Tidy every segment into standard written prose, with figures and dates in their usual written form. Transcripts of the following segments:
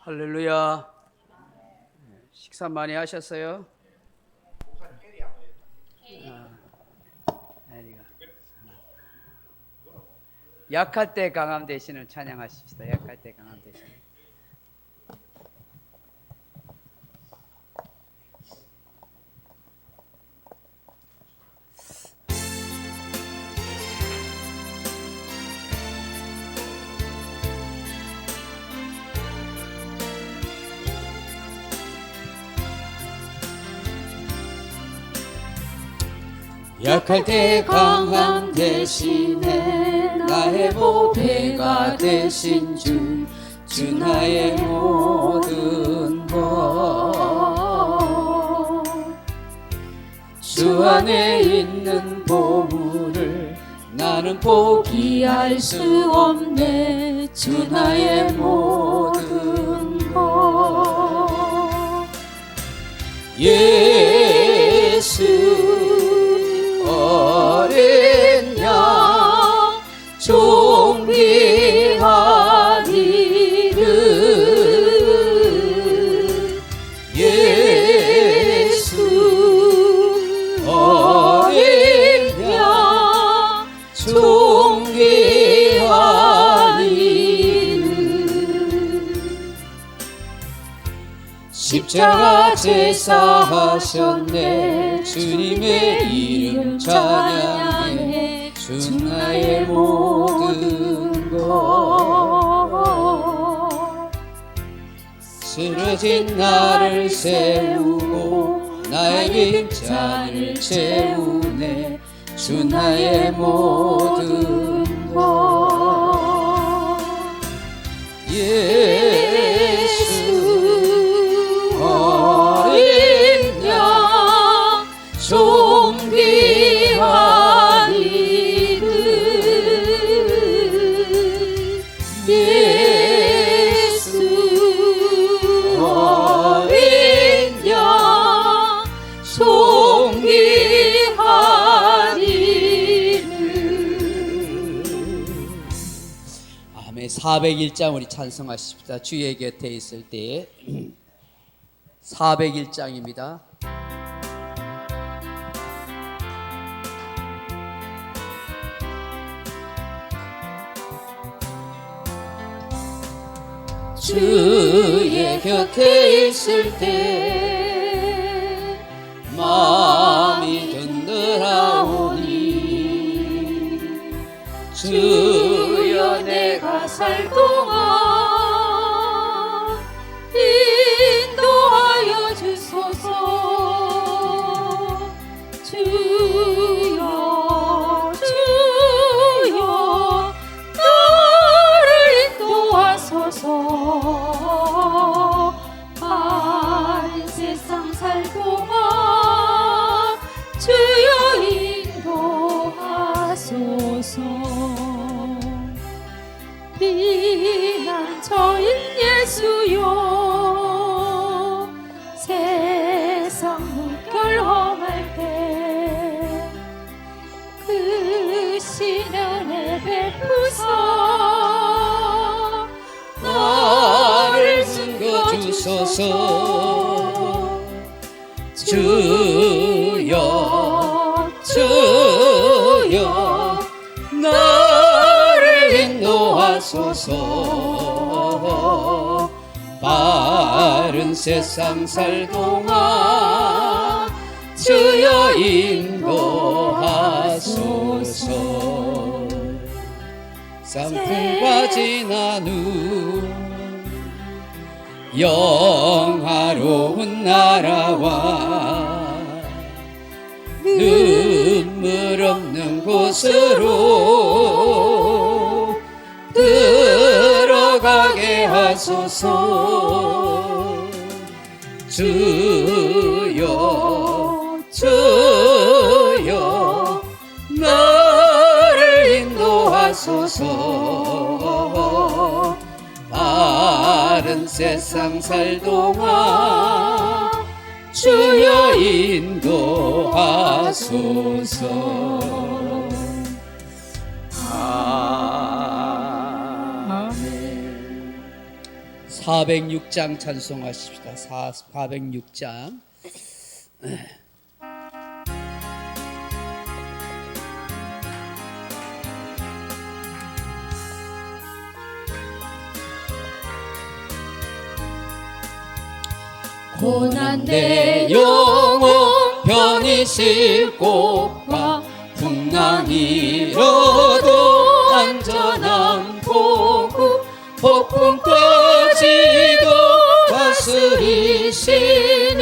할렐루야. 식사 많이 하셨어요? 약할 때 강함 되시는 찬양하십시다. 약할 때 강함 되시는. 약할 때 강함 대신에 나의 보배가 되신 주 나의 모든 것 주 안에 있는 보물을 나는 포기할 수 없네 주 나의 모든 것 예수 어린 양 존귀한 이름 예수 어린 양 존귀한 이름 십자가 제사하셨네 주님의 이름 찬양해 주 나의 모든 것 쓰러진 나를 세우고 나의 빈잔을 채우네 주 나의 모든 것 예수 어린 양 존귀한 이름 예수 어린 양 존귀한 이름 아멘. 401장 우리 찬송하십시다. 주의 곁에 있을 때 401장입니다. 주의 곁에 있을 때 마음이 든든하오니 주여 내가 살 동안 인도하여 주소서 주여 주여 나를 인도하소서 한 세상 살 동안 주여 인도하소서 피난처인 예수여 세상 물결 험할 때 그 신은혜 베푸사 나를 숨겨주소서 주여 주여 나를 인도하소서 바른 세상 살 동안 주여 인도하소서 쌍풀과 지난 후 영화로운 나라와 눈물 없는 곳으로 들어가게 하소서. 주여 주여 나를 인도하소서. 바른 세상 살 동안 주여 인도하소서. 아멘. 406장 찬송하십시다. 406장. 고난 내 영혼 편히 쉴 곳과 풍랑이로도 안전한 포구 폭풍 터지도 다스리시는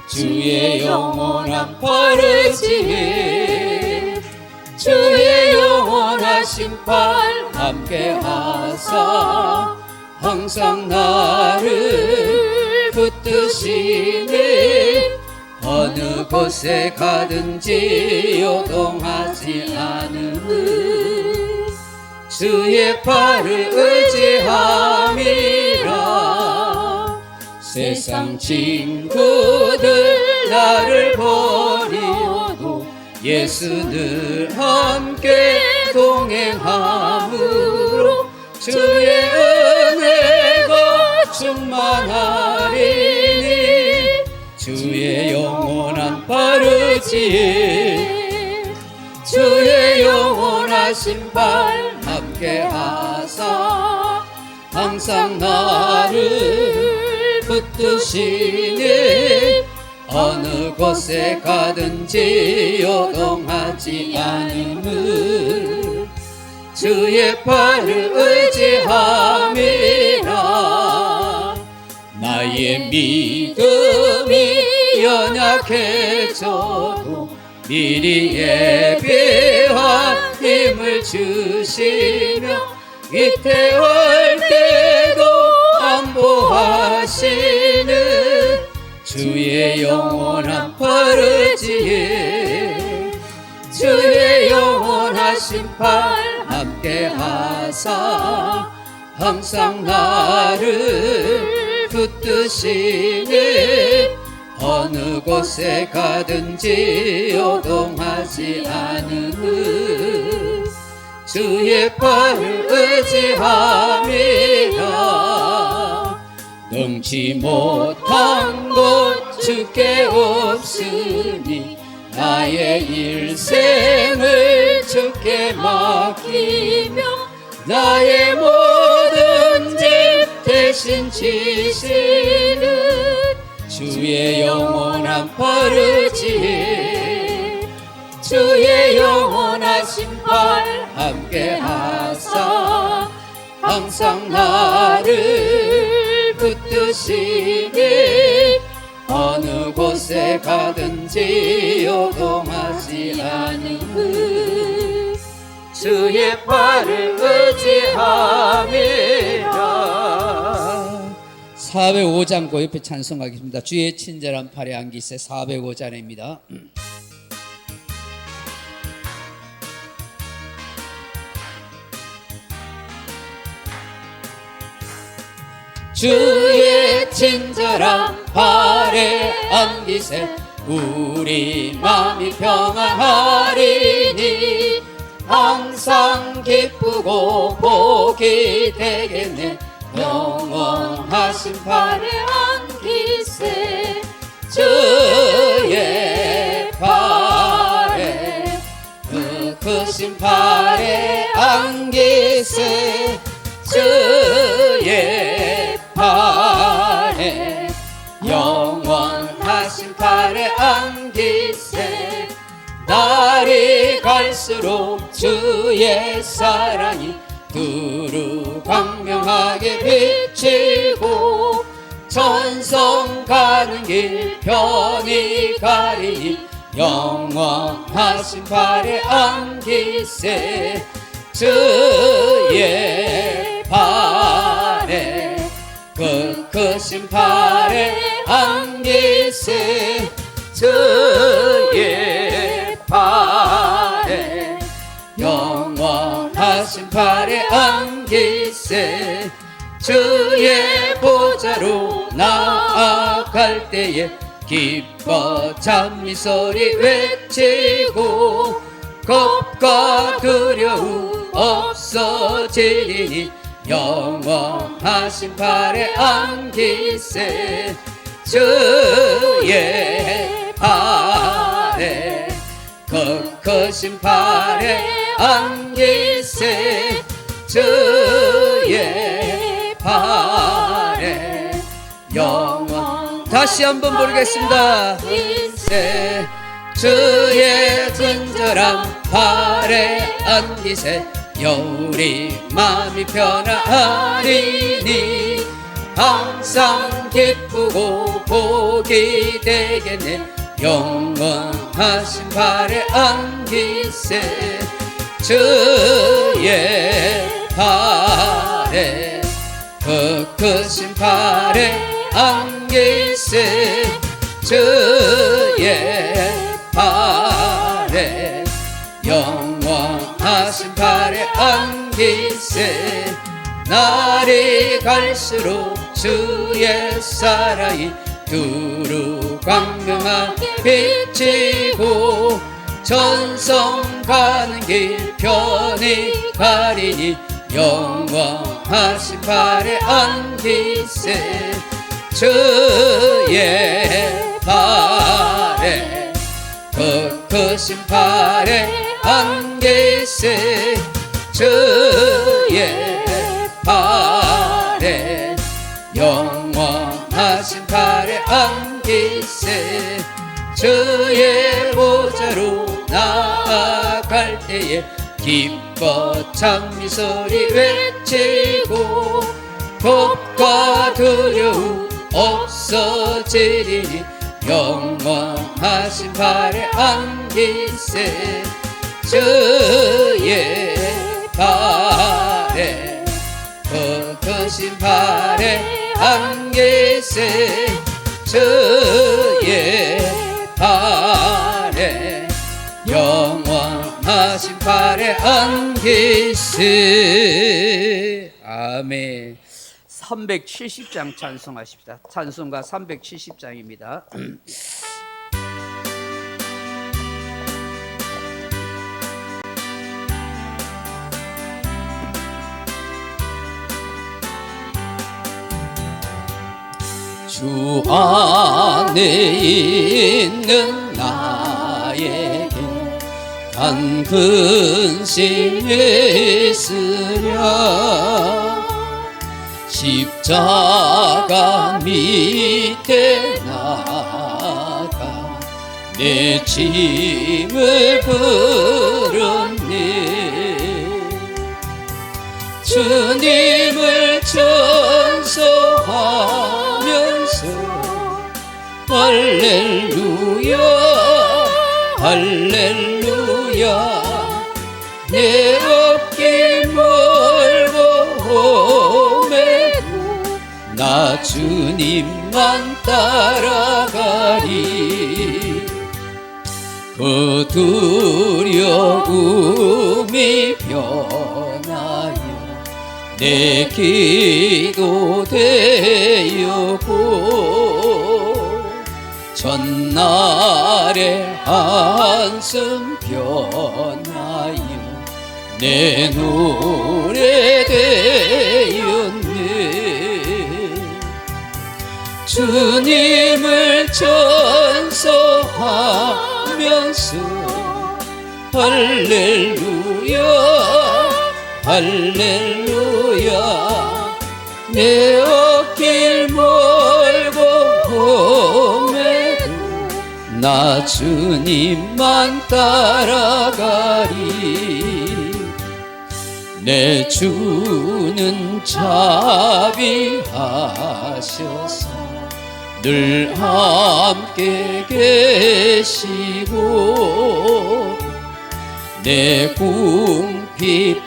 주의 영원한 팔을지에 주의 영원하신 팔 함께하사 항상 나를 붙드시네. 어느 곳에 가든지 요동하지 않음은 주의 팔을 의지함이라. 세상 친구들 나를 버려도 예수 늘 함께 동행함으로 주의 은혜가 충만하리니 주의 영원한 팔을지에 주의 영원하신 팔 함께하사 항상 나를 붙드시니 어느 곳에 가든지 요동하지 않음은 주의 팔을 의지함이라. 나의 믿음이 연약해져도 미리 예비한 힘을 주시며 위태할 때도 안보하시는 주의 영원한 팔을지에 주의 영원하신 팔 함께하사 항상 나를 붙드시니 어느 곳에 가든지 요동하지 않음은 주의 팔을 의지함이라. 능치 못한 것 주께 없으니 나의 일생을 주께 맡기며 나의 모든 짐 대신 지시는 주의 영원한 팔을지에 주의 영원하신 팔 함께하사 항상 나를 붙드시니 어느 곳에 가든지 요동하지 않음은 주의 팔을 의지함이라. 405장 그 옆에 찬송하겠습니다. 주의 친절한 팔에 안기세 405장입니다. 주의 친절한 팔에 안기세 우리 마음이 평안하리니 항상 기쁘고 복이 되겠네. 영원하신 팔에 안기세 주의 팔에 그 크신 팔에 안기세 주의 팔에 영원하신 팔에 안기세 날이 갈수록 주의 사랑이 두루 광명하게 비치고 전성 가는 길 편히 가리니 영원하신 발에 안기세 주의 발에 그 크신 발에 안기세 주의 발에 영원하신 발에 안기세 주의 보좌로 나아갈 때에 기뻐 찬미소리 외치고 겁과 두려움 없어지리니 영원하신 발에 안기세 주의 발에 그 크신 발에 안기세 주의 발에 영원 다시 한번 부르겠습니다. 세 주의 친절한 발에 안기세 우리 마음이 편안하리니 항상 기쁘고 복이 되겠네 영원하신 발에 안기세 주의 발에 그 크신 발에 안기세 주의 발에 영원하신 발에 안기세 날이 갈수록 주의 사랑이 두루 광명하게 비치고 전성 가는 길 편히 가리니 영원하신 발에 안기세 주의 발에 그 크신 발에 안기세 주의 발에 영원하신 발에 안기세 주의 보좌로 나아갈 때에 기뻐 찬미소리 외치고 겁과 두려움 없어지리니 영원하신 발에 안기세 주의 발에 그 크신 발에 안기세 주의 발에 영원하신 발에 안기세 아멘. 370장 찬송하십시다. 찬송가 370장입니다. 주 안에 있는 나에게 단 근심이 있으랴 십자가 밑에 나가 내 짐을 부르니 주님을 전소하면서 할렐루야 할렐루야 내 어깨 멀고 메고 나 주님만 따라가리 그 두려움이 변하여 내 기도 되었고 전날의 한숨 변하여 내 노래 되었네 주님을 전소하면서 할렐루야 할렐루야 내 어길 멀고 헤매도 나 주님만 따라가리 내 주는 자비하셔서 늘 함께 계시고 내 궁핍함을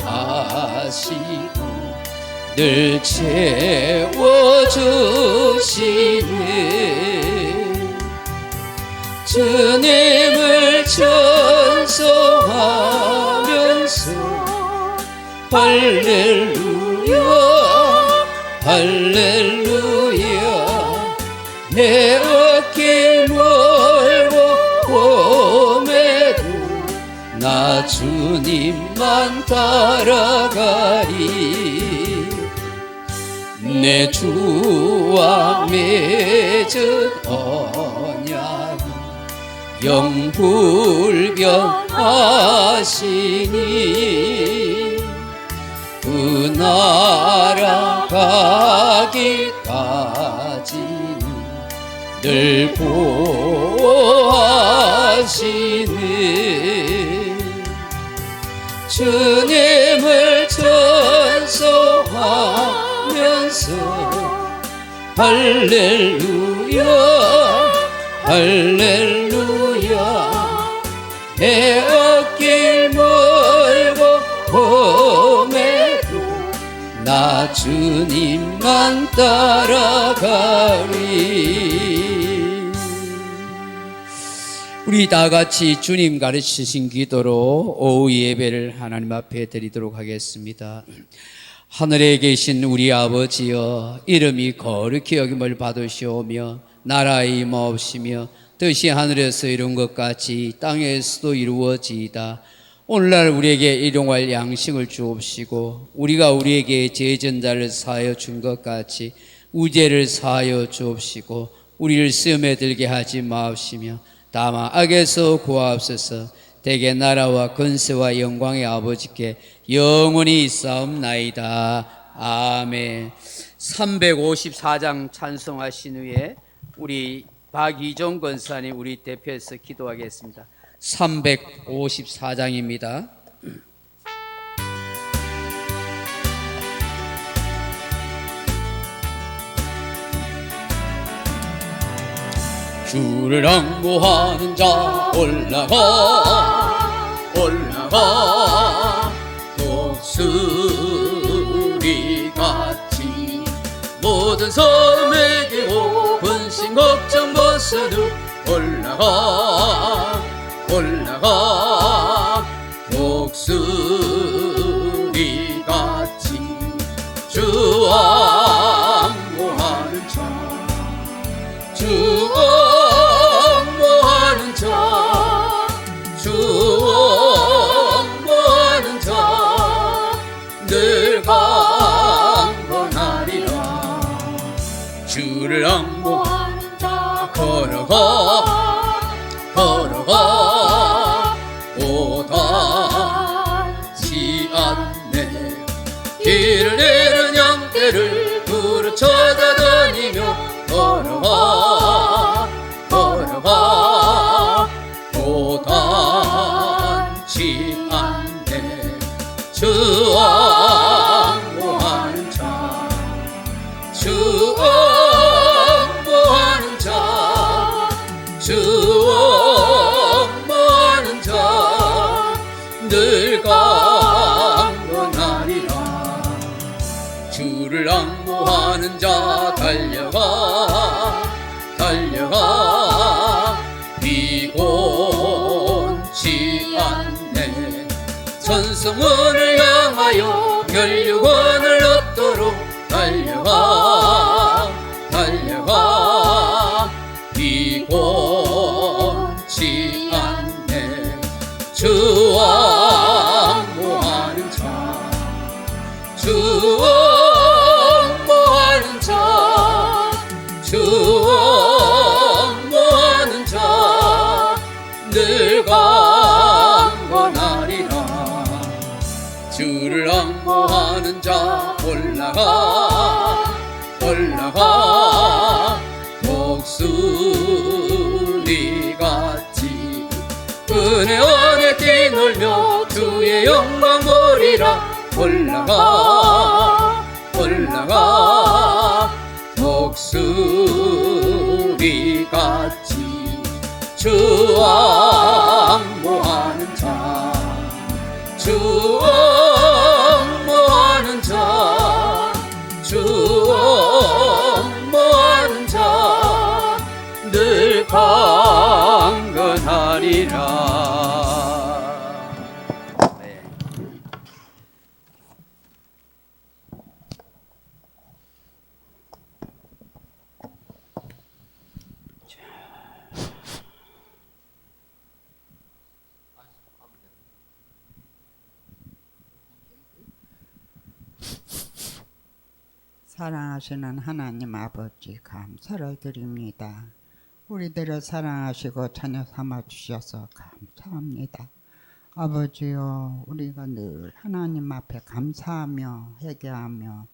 아시고 늘 채워주시네. 주님을 찬송하면서 할렐루야 할렐루야 내 어길 멀고 험해도 나 주님만 따라가리. 내 주와 맺은 언약은 영불변하시니 그 나라 가기까지는 늘 보호하시네. 주님을 찬송하면서 할렐루야 할렐루야 내 어길 멀고 험해도 나 주님만 따라가리. 우리 다같이 주님 가르치신 기도로 오후 예배를 하나님 앞에 드리도록 하겠습니다. 하늘에 계신 우리 아버지여, 이름이 거룩히 여김을 받으시오며 나라의 임하옵시며 뜻이 하늘에서 이룬 것 같이 땅에서도 이루어지이다. 오늘날 우리에게 일용할 양식을 주옵시고 우리가 우리에게 죄진 자를 사하여 준 것 같이 우리 죄를 사하여 주옵시고 우리를 시험에 들게 하지 마옵시며 다만 악에서 구하옵소서. 대개 나라와 권세와 영광의 아버지께 영원히 있사옵나이다. 아멘. 354장 찬송하신 후에 우리 박이종 권사님 우리 대표해서 기도하겠습니다. 354장입니다. 주를 앙모하는 자 올라가 독수리 같이 모든 섬에 기고 근심 걱정 벗어두 올라가 독수리 같이 주 앙모하는 자 주 옹모하는 자 늘 강건하리라. 주를 앙모하는 자 걸어가 오닿지 않네. 길을 잃은 양떼를 두루 찾아다니며 걸어가 오닿지 않네. 주 앙모하는 자 늘 강건하리라. 주를 앙모하는 자 달려가 비곤치 않네. 천성문을 향하여 멸류관을 얻도록 달려가 비곤치 않네. 주 앙모하는 자 늘 강건하리라. 주를 앙모하는 자 올라가 독수리 같이 은혜 안에 뛰놀며 주의 영광 보리라. 올라가 독수리같이 주왕모하는 자 주왕모하는 자 주왕모하는 자 늘 강건하리라. 네. 사랑하시는 하나님 아버지 감사를 드립니다. 우리들을 사랑하시고 자녀 삼아 주셔서 감사합니다. 아버지요, 우리가 늘 하나님 앞에 감사하며 회개하며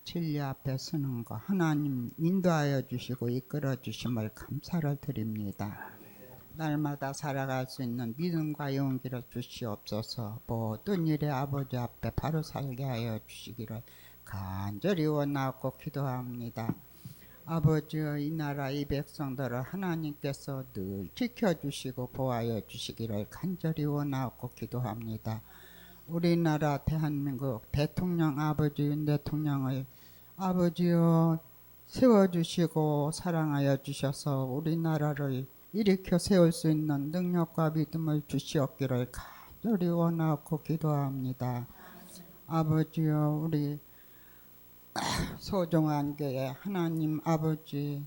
진리 앞에 서는 거 하나님 인도하여 주시고 이끌어 주심을 감사를 드립니다. 날마다 살아갈 수 있는 믿음과 용기를 주시옵소서. 모든 일에 아버지 앞에 바로 살게 하여 주시기를 간절히 원하고 기도합니다. 아버지여, 이 나라 이 백성들을 하나님께서 늘 지켜주시고 보호하여 주시기를 간절히 원하고 기도합니다. 우리나라 대한민국 대통령 아버지 윤 대통령을 아버지여 세워주시고 사랑하여 주셔서 우리나라를 일으켜 세울 수 있는 능력과 믿음을 주시옵기를 간절히 원하고 기도합니다. 아버지여, 우리 소중한 교회 하나님 아버지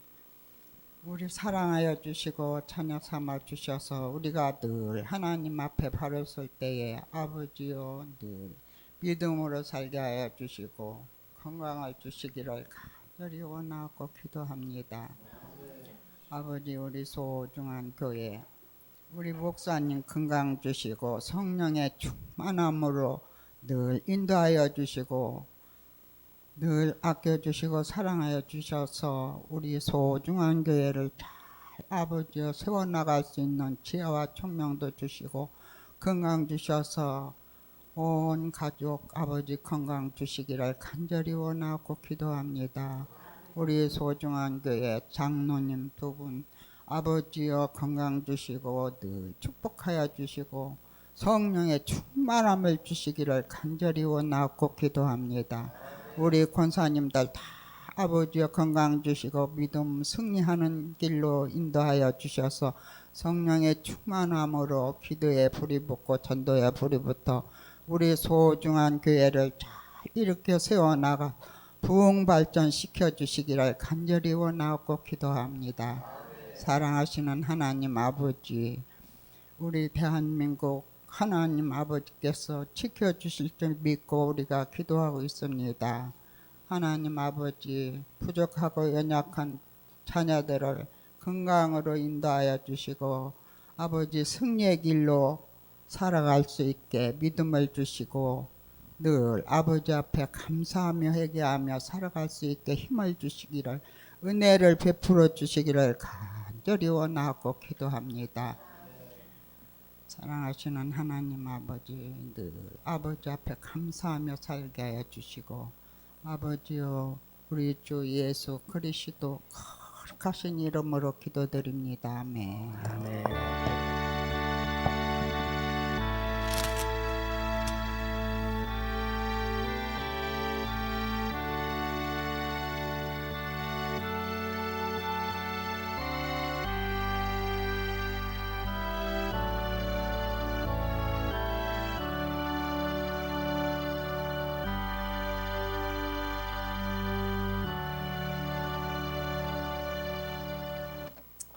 우리 사랑하여 주시고 자녀 삼아 주셔서 우리가 늘 하나님 앞에 바로 설 때에 아버지여 늘 믿음으로 살게 하여 주시고 건강을 주시기를 간절히 원하고 기도합니다. 아버지 우리 소중한 교회 우리 목사님 건강 주시고 성령의 충만함으로 늘 인도하여 주시고 늘 아껴주시고 사랑하여 주셔서 우리 소중한 교회를 잘 아버지여 세워나갈 수 있는 지혜와 총명도 주시고 건강 주셔서 온 가족 아버지 건강 주시기를 간절히 원하고 기도합니다. 우리 소중한 교회 장로님 두 분 아버지여 건강 주시고 늘 축복하여 주시고 성령의 충만함을 주시기를 간절히 원하고 기도합니다. 우리 권사님들 다 아버지여 건강 주시고 믿음 승리하는 길로 인도하여 주셔서 성령의 충만함으로 기도에 불이 붙고 전도에 불이 붙어 우리 소중한 교회를 잘 일으켜 세워나가 부흥 발전시켜 주시기를 간절히 원하고 기도합니다. 사랑하시는 하나님 아버지 우리 대한민국 하나님 아버지께서 지켜주실 줄 믿고 우리가 기도하고 있습니다. 하나님 아버지 부족하고 연약한 자녀들을 건강으로 인도하여 주시고 아버지 승리의 길로 살아갈 수 있게 믿음을 주시고 늘 아버지 앞에 감사하며 회개하며 살아갈 수 있게 힘을 주시기를 은혜를 베풀어 주시기를 간절히 원하고 기도합니다. 사랑하시는 하나님 아버지 늘 아버지 앞에 감사하며 살게 하여 주시고 아버지여 우리 주 예수 그리스도 거룩하신 이름으로 기도드립니다. 아멘. 아멘.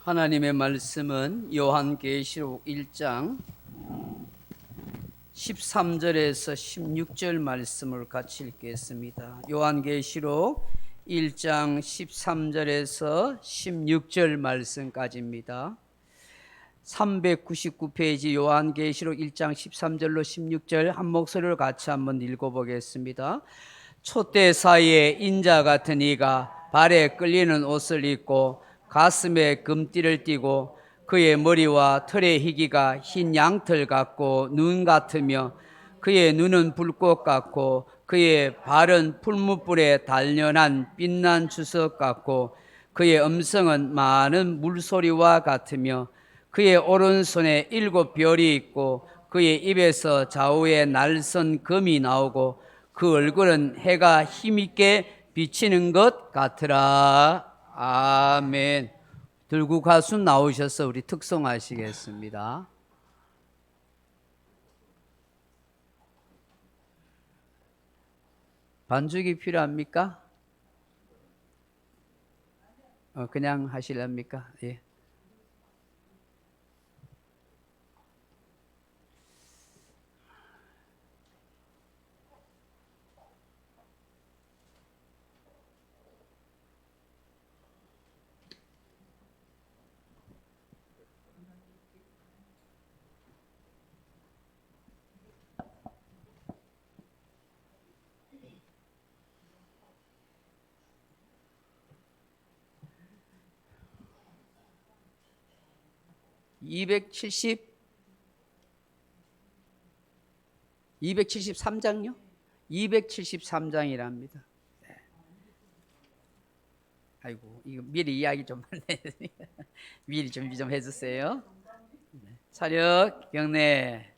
하나님의 말씀은 요한계시록 1장 13절에서 16절 말씀을 같이 읽겠습니다. 요한계시록 1장 13절에서 16절 말씀까지입니다. 399페이지 요한계시록 1장 13절로 16절 한 목소리로 같이 한번 읽어보겠습니다. 촛대 사이에 인자 같은 이가 발에 끌리는 옷을 입고 가슴에 금띠를 띠고 그의 머리와 털의 희기가 흰 양털 같고 눈 같으며 그의 눈은 불꽃 같고 그의 발은 풀무불에 단련한 빛난 주석 같고 그의 음성은 많은 물소리와 같으며 그의 오른손에 7 별이 있고 그의 입에서 좌우에 날선 금이 나오고 그 얼굴은 해가 힘있게 비치는 것 같으라. 아멘. 들고 가수 나오셔서 우리 특송하시겠습니다. 반죽이 필요합니까? 그냥 하실랍니까? 예. (270) 273장요? 273장이랍니다. 아이고, 이거 미리 이야기 좀 미리 준비 좀 해주세요. 차렷 경례.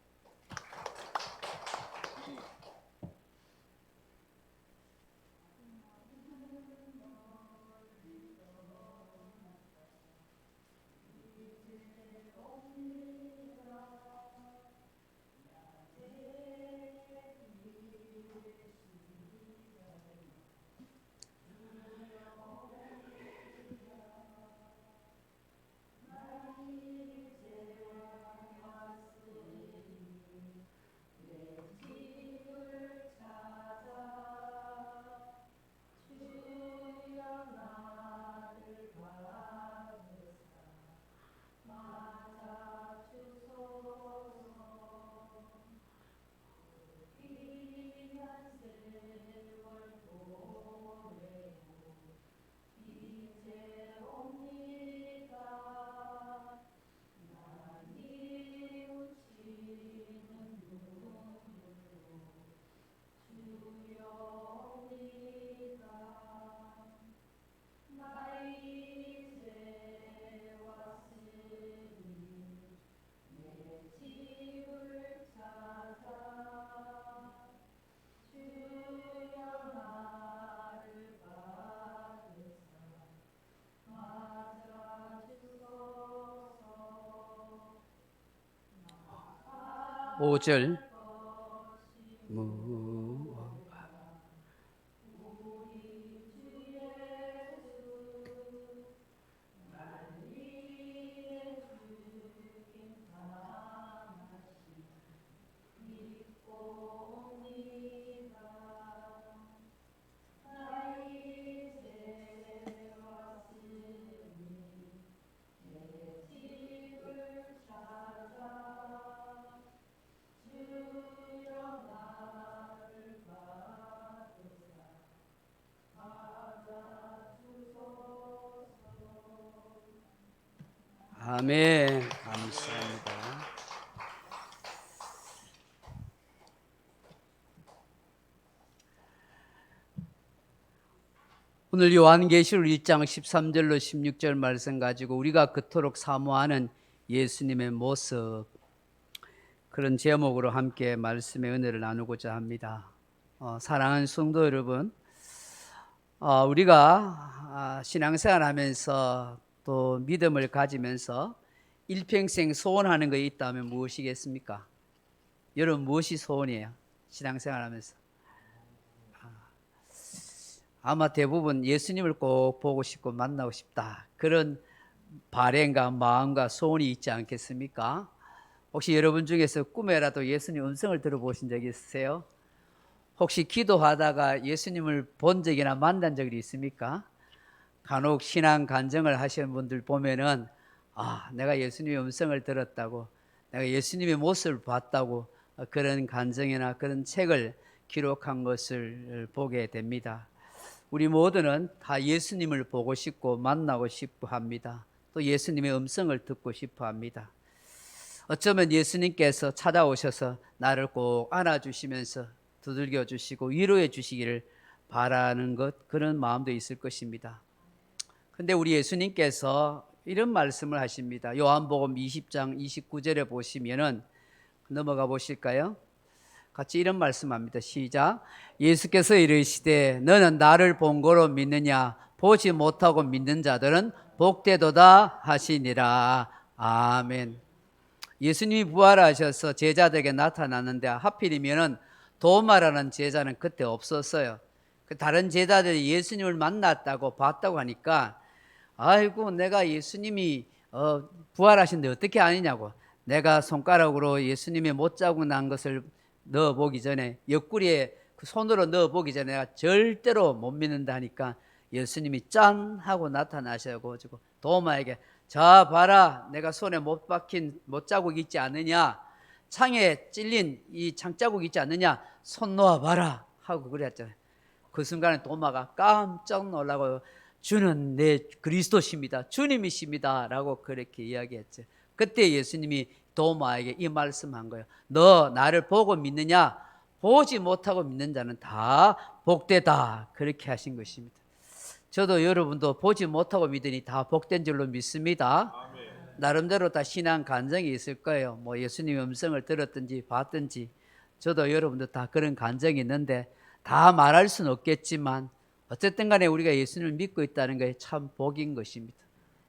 오절 아멘. 감사합니다. 오늘 요한계시록 1장 13절로 16절 말씀 가지고 우리가 그토록 사모하는 예수님의 모습, 그런 제목으로 함께 말씀의 은혜를 나누고자 합니다. 사랑하는 성도 여러분, 우리가 신앙생활 하면서 또 믿음을 가지면서 일평생 소원하는 것이 있다면 무엇이겠습니까? 여러분, 무엇이 소원이에요? 신앙생활 하면서 아마 대부분 예수님을 꼭 보고 싶고 만나고 싶다, 그런 바램과 마음과 소원이 있지 않겠습니까? 혹시 여러분 중에서 꿈에라도 예수님 음성을 들어보신 적이 있으세요? 혹시 기도하다가 예수님을 본 적이나 만난 적이 있습니까? 간혹 신앙 간증을 하시는 분들 보면은 내가 예수님의 음성을 들었다고, 내가 예수님의 모습을 봤다고, 그런 간증이나 그런 책을 기록한 것을 보게 됩니다. 우리 모두는 다 예수님을 보고 싶고 만나고 싶어 합니다. 또 예수님의 음성을 듣고 싶어 합니다. 어쩌면 예수님께서 찾아오셔서 나를 꼭 안아주시면서 두들겨 주시고 위로해 주시기를 바라는 것, 그런 마음도 있을 것입니다. 근데 우리 예수님께서 이런 말씀을 하십니다. 요한복음 20장 29절에 보시면은 넘어가 보실까요? 같이 이런 말씀합니다. 시작. 예수께서 이르시되 너는 나를 본 거로 믿느냐? 보지 못하고 믿는 자들은 복되도다 하시니라. 아멘. 예수님이 부활하셔서 제자들에게 나타났는데 하필이면은 도마라는 제자는 그때 없었어요. 다른 제자들이 예수님을 만났다고 봤다고 하니까 아이고 내가 예수님이 부활하신데 어떻게 아니냐고, 내가 손가락으로 예수님의 못자국 난 것을 넣어보기 전에, 옆구리에 그 손으로 넣어보기 전에 내가 절대로 못 믿는다 하니까 예수님이 짠 하고 나타나셔가지고 도마에게 자 봐라, 내가 손에 못 박힌 못자국 있지 않느냐, 창에 찔린 이 창자국 있지 않느냐, 손 놓아봐라 하고 그랬잖아요. 그 순간에 도마가 깜짝 놀라고 주는 내 그리스도십니다, 주님이십니다 라고 그렇게 이야기했죠. 그때 예수님이 도마에게 이 말씀한 거예요. 너 나를 보고 믿느냐? 보지 못하고 믿는 자는 다 복되다, 그렇게 하신 것입니다. 저도 여러분도 보지 못하고 믿으니 다 복된 줄로 믿습니다. 아멘. 나름대로 다 신앙 간증이 있을 거예요. 뭐 예수님의 음성을 들었든지 봤든지, 저도 여러분도 다 그런 간증이 있는데 다 말할 수는 없겠지만 어쨌든 간에 우리가 예수님을 믿고 있다는 것이 참 복인 것입니다.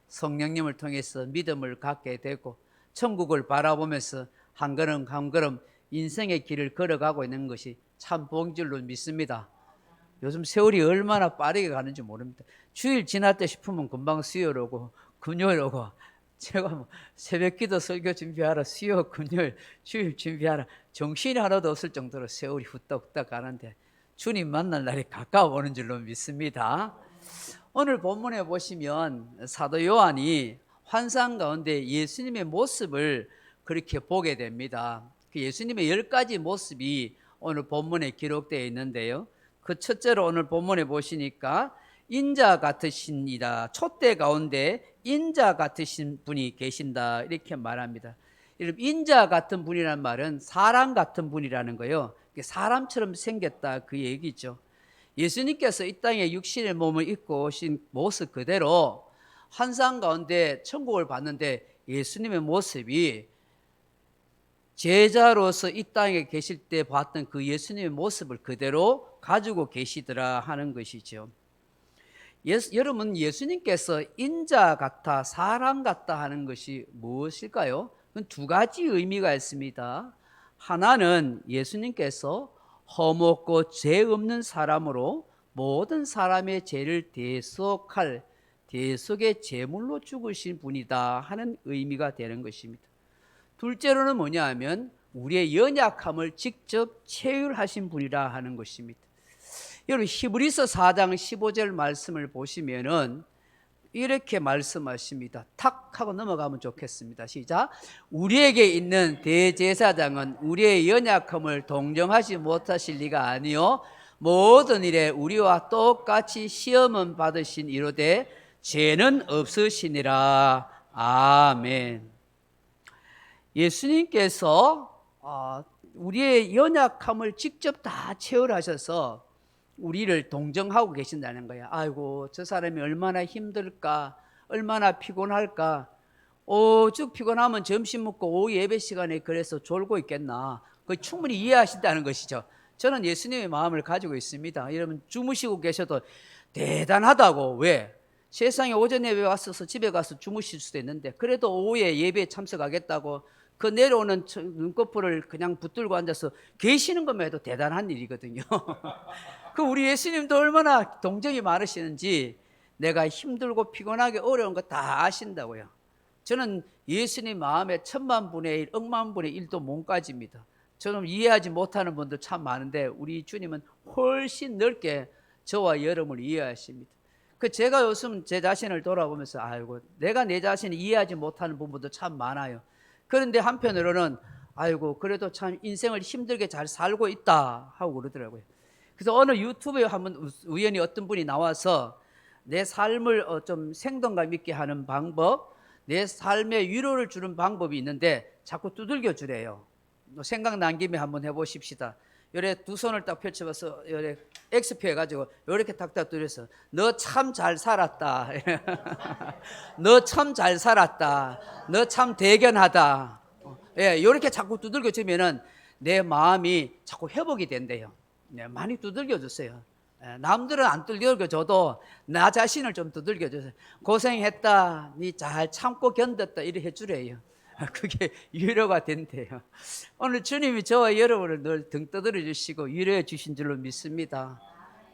성령님을 통해서 믿음을 갖게 되고 천국을 바라보면서 한 걸음 한 걸음 인생의 길을 걸어가고 있는 것이 참 복인 줄로 믿습니다. 요즘 세월이 얼마나 빠르게 가는지 모릅니다. 주일 지났다 싶으면 금방 수요일 오고 금요일 오고, 제가 뭐 새벽기도 설교 준비하라, 수요 금요일 주일 준비하라, 정신이 하나도 없을 정도로 세월이 후딱후딱 가는데 주님 만날 날이 가까워오는 줄로 믿습니다. 오늘 본문에 보시면 사도 요한이 환상 가운데 예수님의 모습을 그렇게 보게 됩니다. 그 예수님의 10가지 모습이 오늘 본문에 기록되어 있는데요, 그 첫째로 오늘 본문에 보시니까 인자 같으신이다, 촛대 가운데 인자 같으신 분이 계신다, 이렇게 말합니다. 인자 같은 분이라는 말은 사람 같은 분이라는 거예요. 사람처럼 생겼다, 그 얘기죠. 예수님께서 이 땅에 육신의 몸을 입고 오신 모습 그대로 환상 가운데 천국을 봤는데 예수님의 모습이 제자로서 이 땅에 계실 때 봤던 그 예수님의 모습을 그대로 가지고 계시더라 하는 것이죠. 여러분, 예수님께서 인자 같아, 사람 같다 하는 것이 무엇일까요? 그건 두 가지 의미가 있습니다. 하나는 예수님께서 험없고 죄 없는 사람으로 모든 사람의 죄를 대속할 대속의 제물로 죽으신 분이다 하는 의미가 되는 것입니다. 둘째로는 뭐냐 하면 우리의 연약함을 직접 체휼하신 분이라 하는 것입니다. 여러분, 히브리서 4장 15절 말씀을 보시면은 이렇게 말씀하십니다. 탁 하고 넘어가면 좋겠습니다. 시작. 우리에게 있는 대제사장은 우리의 연약함을 동정하지 못하실 리가 아니요 모든 일에 우리와 똑같이 시험은 받으신 이로되 죄는 없으시니라. 아멘. 예수님께서 우리의 연약함을 직접 다 체험하셔서 우리를 동정하고 계신다는 거야. 아이고, 저 사람이 얼마나 힘들까, 얼마나 피곤할까. 오죽 피곤하면 점심 먹고 오후 예배 시간에 그래서 졸고 있겠나. 그 충분히 이해하신다는 것이죠. 저는 예수님의 마음을 가지고 있습니다. 여러분, 주무시고 계셔도 대단하다고. 왜? 세상에 오전 예배 왔어서 집에 가서 주무실 수도 있는데 그래도 오후에 예배에 참석하겠다고 그 내려오는 눈꺼풀을 그냥 붙들고 앉아서 계시는 것만 해도 대단한 일이거든요. 그 우리 예수님도 얼마나 동정이 많으시는지 내가 힘들고 피곤하게 어려운 거 다 아신다고요. 저는 예수님 마음에 1000만 분의 1, 억만 분의 1도 못 가집니다. 저는 이해하지 못하는 분들 참 많은데 우리 주님은 훨씬 넓게 저와 여러분을 이해하십니다. 그 제가 요즘 제 자신을 돌아보면서 아이고, 내가 내 자신을 이해하지 못하는 부분도 참 많아요. 그런데 한편으로는 아이고, 그래도 참 인생을 힘들게 잘 살고 있다 하고 그러더라고요. 그래서 어느 유튜브에 한번 우연히 어떤 분이 나와서 내 삶을 좀 생동감 있게 하는 방법, 내 삶에 위로를 주는 방법이 있는데 자꾸 두들겨 주래요. 생각난 김에 한번 해보십시다. 요래 두 손을 딱 펼쳐봐서 요래 엑스표 해가지고 요렇게 탁탁 두려서 너 참 잘 살았다. 너 참 잘 살았다. 너 참 대견하다. 예, 요렇게 자꾸 두들겨 주면은 내 마음이 자꾸 회복이 된대요. 네, 많이 두들겨 주세요. 예, 남들은 안 두들겨 줘도 나 자신을 좀 두들겨 주세요. 고생했다. 니 잘 참고 견뎠다. 이래 해주래요. 그게 위로가 된대요. 오늘 주님이 저와 여러분을 늘 등 떠들어 주시고 위로해 주신 줄로 믿습니다.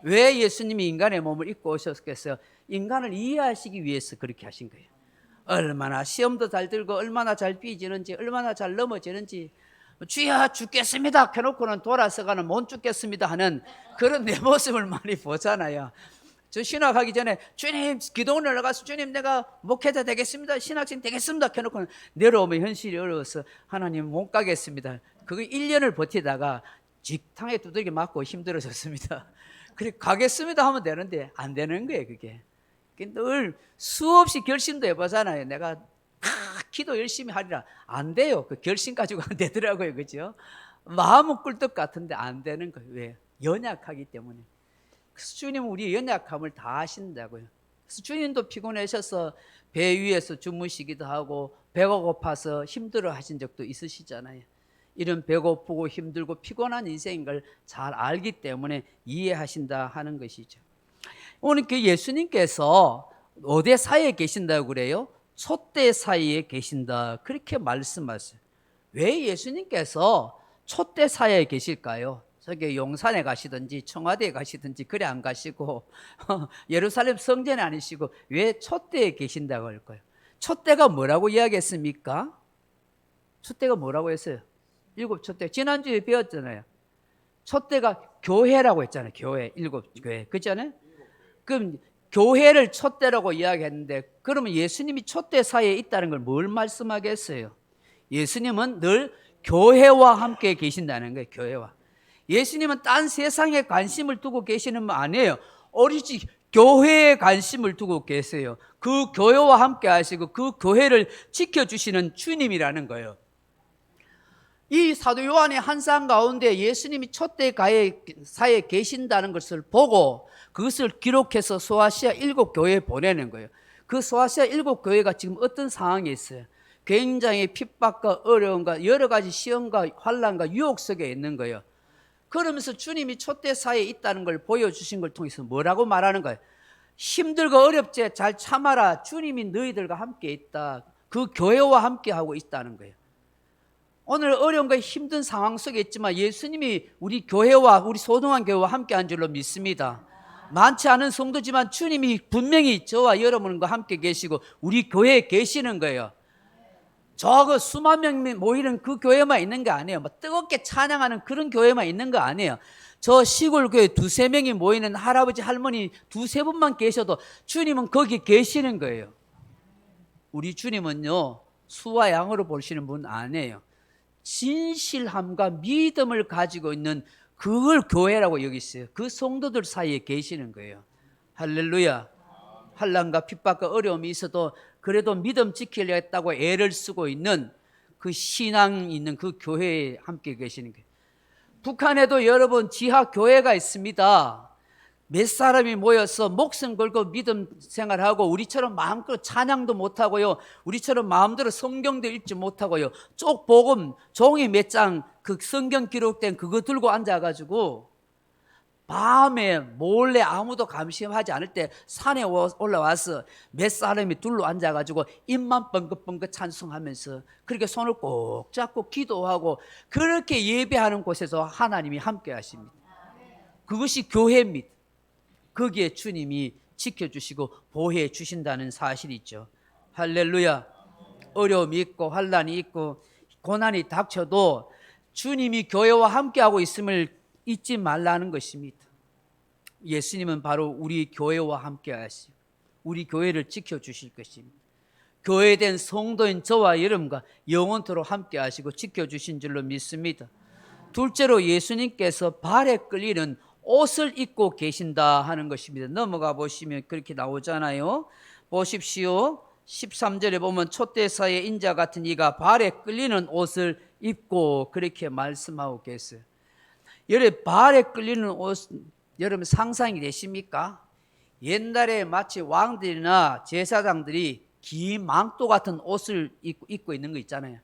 왜 예수님이 인간의 몸을 입고 오셨겠어요? 인간을 이해하시기 위해서 그렇게 하신 거예요. 얼마나 시험도 잘 들고 얼마나 잘 삐지는지 얼마나 잘 넘어지는지 주여 죽겠습니다 켜놓고는 돌아서가는 못 죽겠습니다 하는 그런 내 모습을 많이 보잖아요. 저 신학하기 전에 주님 기도원을 나가서 주님 내가 목회자 되겠습니다 신학생 되겠습니다 켜놓고는 내려오면 현실이 어려워서 하나님 못 가겠습니다. 그거 1년을 버티다가 직탕에 두들겨 맞고 힘들어졌습니다. 그래 가겠습니다 하면 되는데 안 되는 거예요. 그게 늘 수없이 결심도 해보잖아요. 내가 기도 열심히 하리라. 안 돼요. 그 결심 가지고 안 되더라고요. 그죠? 마음은 꿀떡 같은데 안 되는 거예요. 왜? 연약하기 때문에. 그래서 주님은 우리의 연약함을 다 아신다고요. 그래서 주님도 피곤하셔서 배 위에서 주무시기도 하고 배가 고파서 힘들어 하신 적도 있으시잖아요. 이런 배고프고 힘들고 피곤한 인생인 걸 잘 알기 때문에 이해하신다 하는 것이죠. 오늘 그 예수님께서 어디 사이에 계신다고 그래요? 촛대 사이에 계신다 그렇게 말씀하세요. 왜 예수님께서 촛대 사이에 계실까요? 저기 용산에 가시든지 청와대에 가시든지 그래 안 가시고 예루살렘 성전에 아니시고 왜 촛대에 계신다고 할까요? 촛대가 뭐라고 이야기했습니까? 촛대가 뭐라고 했어요? 7촛대. 지난주에 배웠잖아요. 촛대가 교회라고 했잖아요. 교회, 7교회. 그렇잖아요? 그럼 교회를 촛대라고 이야기했는데 그러면 예수님이 촛대 사이에 있다는 걸 뭘 말씀하겠어요? 예수님은 늘 교회와 함께 계신다는 거예요. 교회와. 예수님은 딴 세상에 관심을 두고 계시는 분 아니에요. 오로지 교회에 관심을 두고 계세요. 그 교회와 함께 하시고 그 교회를 지켜주시는 주님이라는 거예요. 이 사도 요한의 한상 가운데 예수님이 촛대 사이에 계신다는 것을 보고 그것을 기록해서 소아시아 7교회에 보내는 거예요. 그 소아시아 7교회가 지금 어떤 상황에 있어요? 굉장히 핍박과 어려움과 여러 가지 시험과 환난과 유혹 속에 있는 거예요. 그러면서 주님이 촛대 사이에 있다는 걸 보여주신 걸 통해서 뭐라고 말하는 거예요? 힘들고 어렵지 잘 참아라. 주님이 너희들과 함께 있다. 그 교회와 함께 하고 있다는 거예요. 오늘 어려움과 힘든 상황 속에 있지만 예수님이 우리 교회와 우리 소중한 교회와 함께 한 줄로 믿습니다. 많지 않은 성도지만 주님이 분명히 저와 여러분과 함께 계시고 우리 교회에 계시는 거예요. 저 수만 명이 모이는 그 교회만 있는 게 아니에요. 뭐 뜨겁게 찬양하는 그런 교회만 있는 거 아니에요. 저 시골 교회 2-3명이 모이는 할아버지 할머니 2-3분만 계셔도 주님은 거기 계시는 거예요. 우리 주님은요 수와 양으로 보시는 분 아니에요. 진실함과 믿음을 가지고 있는 그걸 교회라고 여기세요. 그 성도들 사이에 계시는 거예요. 할렐루야. 환난과 핍박과 어려움이 있어도 그래도 믿음 지키려고 애를 쓰고 있는 그 신앙이 있는 그 교회에 함께 계시는 거예요. 북한에도 여러분 지하 교회가 있습니다. 몇 사람이 모여서 목숨 걸고 믿음 생활하고 우리처럼 마음껏 찬양도 못하고요. 우리처럼 마음대로 성경도 읽지 못하고요. 쪽 복음 종이 몇 장 그 성경 기록된 그거 들고 앉아가지고 밤에 몰래 아무도 감시하지 않을 때 산에 올라와서 몇 사람이 둘러 앉아가지고 입만 뻥긋뻥긋 찬송하면서 그렇게 손을 꼭 잡고 기도하고 그렇게 예배하는 곳에서 하나님이 함께 하십니다. 그것이 교회입니다. 거기에 주님이 지켜주시고 보호해 주신다는 사실이 있죠. 할렐루야. 어려움이 있고 환난이 있고 고난이 닥쳐도 주님이 교회와 함께하고 있음을 잊지 말라는 것입니다. 예수님은 바로 우리 교회와 함께 하시고 우리 교회를 지켜주실 것입니다. 교회된 성도인 저와 여러분과 영원토록 함께 하시고 지켜주신 줄로 믿습니다. 둘째로 예수님께서 발에 끌리는 옷을 입고 계신다 하는 것입니다. 넘어가 보시면 그렇게 나오잖아요. 보십시오. 13절에 보면 촛대사의 인자 같은 이가 발에 끌리는 옷을 입고 그렇게 말씀하고 계세요. 여러분 발에 끌리는 옷 여러분 상상이 되십니까? 옛날에 마치 왕들이나 제사장들이 긴 망토 같은 옷을 입고 있는 거 있잖아요.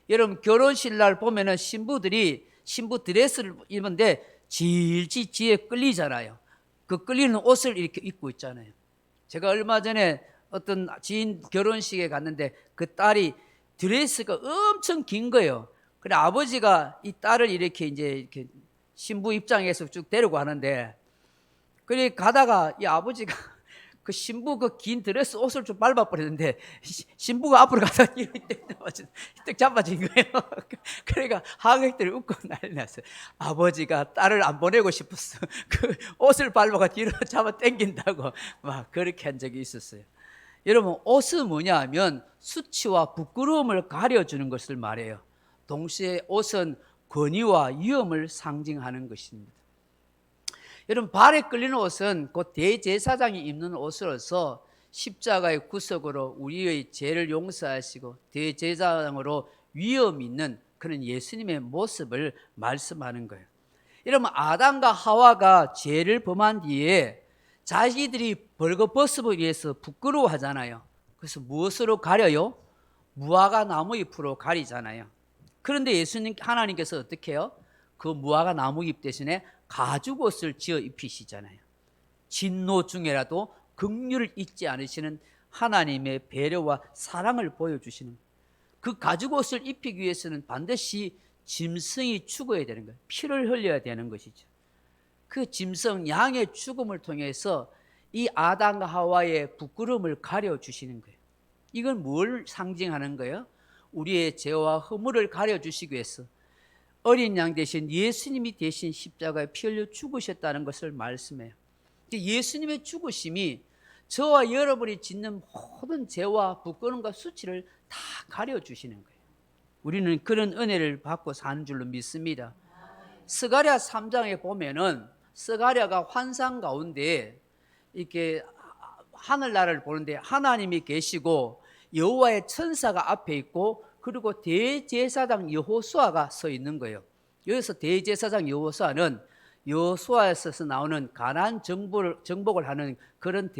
여러분 결혼식 날 보면은 신부 드레스를 입는데 질질 지에 끌리잖아요. 그 끌리는 옷을 이렇게 입고 있잖아요. 제가 얼마 전에 어떤 지인 결혼식에 갔는데 그 딸이 드레스가 엄청 긴 거예요. 그래 아버지가 이 딸을 이렇게 신부 입장에서 쭉 데리고 가는데, 그래 가다가 이 아버지가 그 신부 그 긴 드레스 옷을 좀 밟아버렸는데 신부가 앞으로 가서 이렇게 딱 잡아진 거예요. 그러니까 하객들이 웃고 난리 났어요. 아버지가 딸을 안 보내고 싶었어. 그 옷을 밟아가 뒤로 잡아 당긴다고 막 그렇게 한 적이 있었어요. 여러분 옷은 뭐냐 하면 수치와 부끄러움을 가려주는 것을 말해요. 동시에 옷은 권위와 위엄을 상징하는 것입니다. 여러분 발에 끌리는 옷은 곧 대제사장이 입는 옷으로서 십자가의 구속으로 우리의 죄를 용서하시고 대제사장으로 위엄 있는 그런 예수님의 모습을 말씀하는 거예요. 여러분 아담과 하와가 죄를 범한 뒤에 자기들이 벌거벗음을 위해서 부끄러워하잖아요. 그래서 무엇으로 가려요? 무화과 나무 잎으로 가리잖아요. 그런데 하나님께서 어떻게 해요? 그 무화과 나무 잎 대신에 가죽옷을 지어 입히시잖아요. 진노 중에라도 긍휼을 잊지 않으시는 하나님의 배려와 사랑을 보여주시는, 그 가죽옷을 입히기 위해서는 반드시 짐승이 죽어야 되는 거예요. 피를 흘려야 되는 것이죠. 그 짐승 양의 죽음을 통해서 이 아담과 하와의 부끄러움을 가려주시는 거예요. 이건 뭘 상징하는 거예요? 우리의 죄와 허물을 가려주시기 위해서 어린 양 대신 예수님이 대신 십자가에 피 흘려 죽으셨다는 것을 말씀해요. 예수님의 죽으심이 저와 여러분이 짓는 모든 죄와 부끄러움과 수치를 다 가려주시는 거예요. 우리는 그런 은혜를 받고 사는 줄로 믿습니다. 스가랴 3장에 보면은 스가랴가 환상 가운데 이렇게 하늘나라를 보는데 하나님이 계시고 여호와의 천사가 앞에 있고 그리고 대제사장 여호수아가 서 있는 거예요. 여기서 대제사장 여호수아는 여호수아에서 나오는 가나안 정복을 하는 그런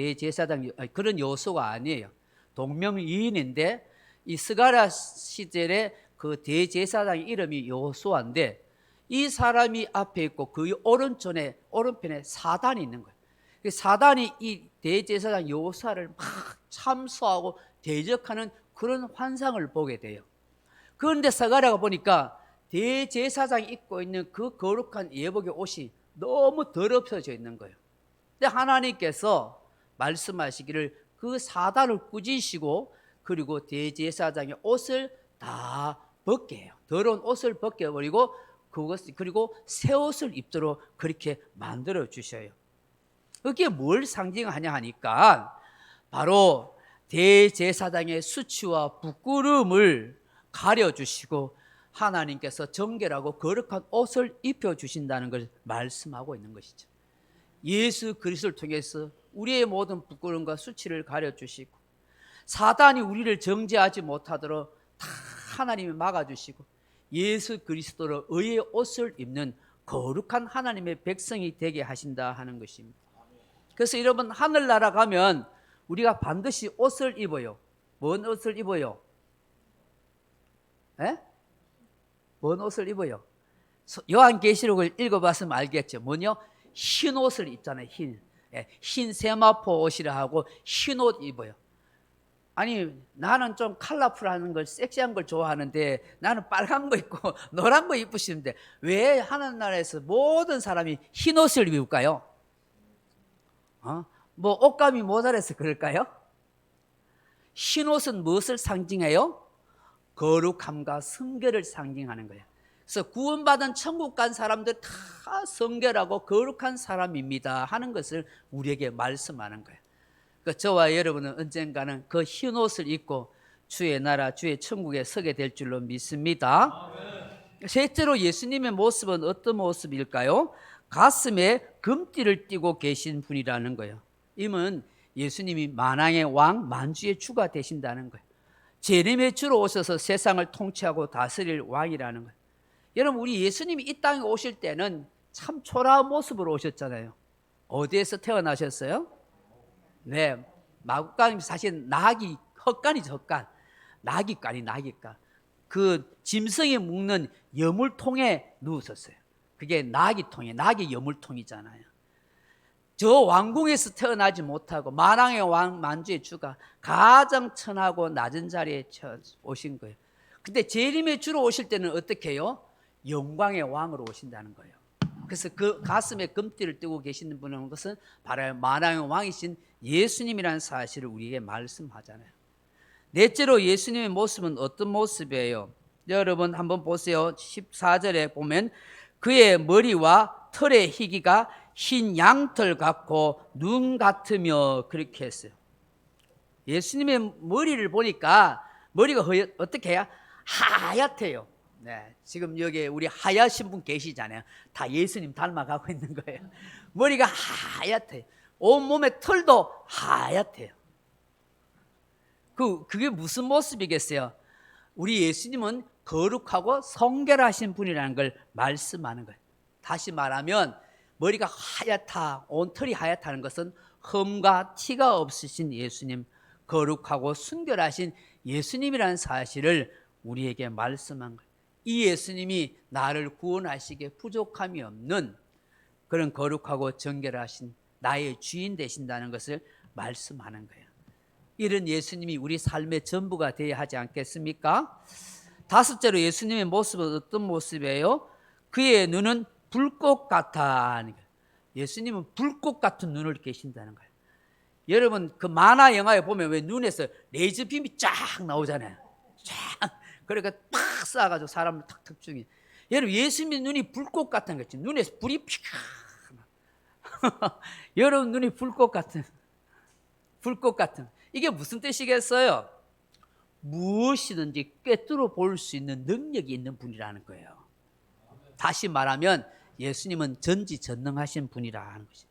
그런 여호수아가 아니에요. 동명이인인데 이 스가랴 시절에 그 대제사장 이름이 여호수아인데 이 사람이 앞에 있고 그 오른편에 사단이 있는 거예요. 사단이 이 대제사장 여호수아를 막 참수하고 대적하는 그런 환상을 보게 돼요. 그런데 스가랴가 보니까 대제사장이 입고 있는 그 거룩한 예복의 옷이 너무 더럽혀져 있는 거예요. 근데 하나님께서 말씀하시기를 그 사단을 꾸짖으시고 그리고 대제사장의 옷을 다 벗게 해요. 더러운 옷을 벗겨버리고 그리고 새 옷을 입도록 그렇게 만들어 주셔요. 그게 뭘 상징하냐 하니까 바로 대제사장의 수치와 부끄러움을 가려주시고 하나님께서 정결하고 거룩한 옷을 입혀주신다는 걸 말씀하고 있는 것이죠. 예수 그리스도를 통해서 우리의 모든 부끄러움과 수치를 가려주시고 사단이 우리를 정죄하지 못하도록 다 하나님이 막아주시고 예수 그리스도로 의의 옷을 입는 거룩한 하나님의 백성이 되게 하신다 하는 것입니다. 그래서 여러분 하늘나라 가면 우리가 반드시 옷을 입어요. 뭔 옷을 입어요? 에? 뭔 옷을 입어요? 요한계시록을 읽어봤으면 알겠죠. 뭐냐? 흰 옷을 입잖아요. 흰 세마포 옷이라 하고 흰 옷 입어요. 아니 나는 좀 컬러풀한 걸 섹시한 걸 좋아하는데 나는 빨간 거 입고 노란 거 입으시는데 왜 하늘나라에서 모든 사람이 흰 옷을 입을까요? 뭐 옷감이 모자라서 그럴까요? 흰 옷은 무엇을 상징해요? 거룩함과 성결을 상징하는 거예요. 그래서 구원받은 천국 간 사람들 다 성결하고 거룩한 사람입니다 하는 것을 우리에게 말씀하는 거예요. 그러니까 저와 여러분은 언젠가는 그 흰 옷을 입고 주의 나라 주의 천국에 서게 될 줄로 믿습니다. 셋째로 예수님의 모습은 어떤 모습일까요? 가슴에 금띠를 띠고 계신 분이라는 거예요. 이는 예수님이 만왕의 왕 만주의 주가 되신다는 거예요. 재림의 주로 오셔서 세상을 통치하고 다스릴 왕이라는 거예요. 여러분 우리 예수님이 이 땅에 오실 때는 참 초라한 모습으로 오셨잖아요. 어디에서 태어나셨어요? 네, 마구간이 사실 낙이 헛간이죠, 헛간. 나귀간이 나귀간. 그 짐승이 묵는 여물통에 누우셨어요. 그게 나귀통이에요. 나귀 여물통이잖아요. 저 왕궁에서 태어나지 못하고 만왕의 왕 만주의 주가 가장 천하고 낮은 자리에 오신 거예요. 근데 재림의 주로 오실 때는 어떻게 해요? 영광의 왕으로 오신다는 거예요. 그래서 그 가슴에 금띠를 띠고 계시는 분은 것은 바로 만왕의 왕이신 예수님이라는 사실을 우리에게 말씀하잖아요. 넷째로 예수님의 모습은 어떤 모습이에요? 여러분 한번 보세요. 14절에 보면 그의 머리와 털의 희기가 흰 양털 같고 눈 같으며 그렇게 했어요. 예수님의 머리를 보니까 머리가 어떻게 해요? 하얗대요. 네, 지금 여기 우리 하얗신 분 계시잖아요. 다 예수님 닮아가고 있는 거예요. 머리가 하얗대요. 온몸의 털도 하얗대요. 그게 무슨 모습이겠어요? 우리 예수님은 거룩하고 성결하신 분이라는 걸 말씀하는 거예요. 다시 말하면 머리가 하얗다, 온 털이 하얗다는 것은 흠과 티가 없으신 예수님, 거룩하고 순결하신 예수님이라는 사실을 우리에게 말씀한 거예요. 이 예수님이 나를 구원하시기에 부족함이 없는 그런 거룩하고 정결하신 나의 주인 되신다는 것을 말씀하는 거예요. 이런 예수님이 우리 삶의 전부가 되어야 하지 않겠습니까? 다섯째로 예수님의 모습은 어떤 모습이에요? 그의 눈은 불꽃 같아. 예수님은 불꽃 같은 눈을 계신다는 거예요. 여러분 그 만화 영화에 보면 왜 눈에서 레이저 빔이 쫙 나오잖아요. 쫙. 그러니까 팍 쏴가지고 사람을 탁탁 죽이. 여러분 예수님의 눈이 불꽃 같은 거지. 눈에서 불이 픽. 여러분 눈이 불꽃 같은. 이게 무슨 뜻이겠어요? 무엇이든지 꿰뚫어 볼 수 있는 능력이 있는 분이라는 거예요. 다시 말하면 예수님은 전지전능하신 분이라는 것이죠.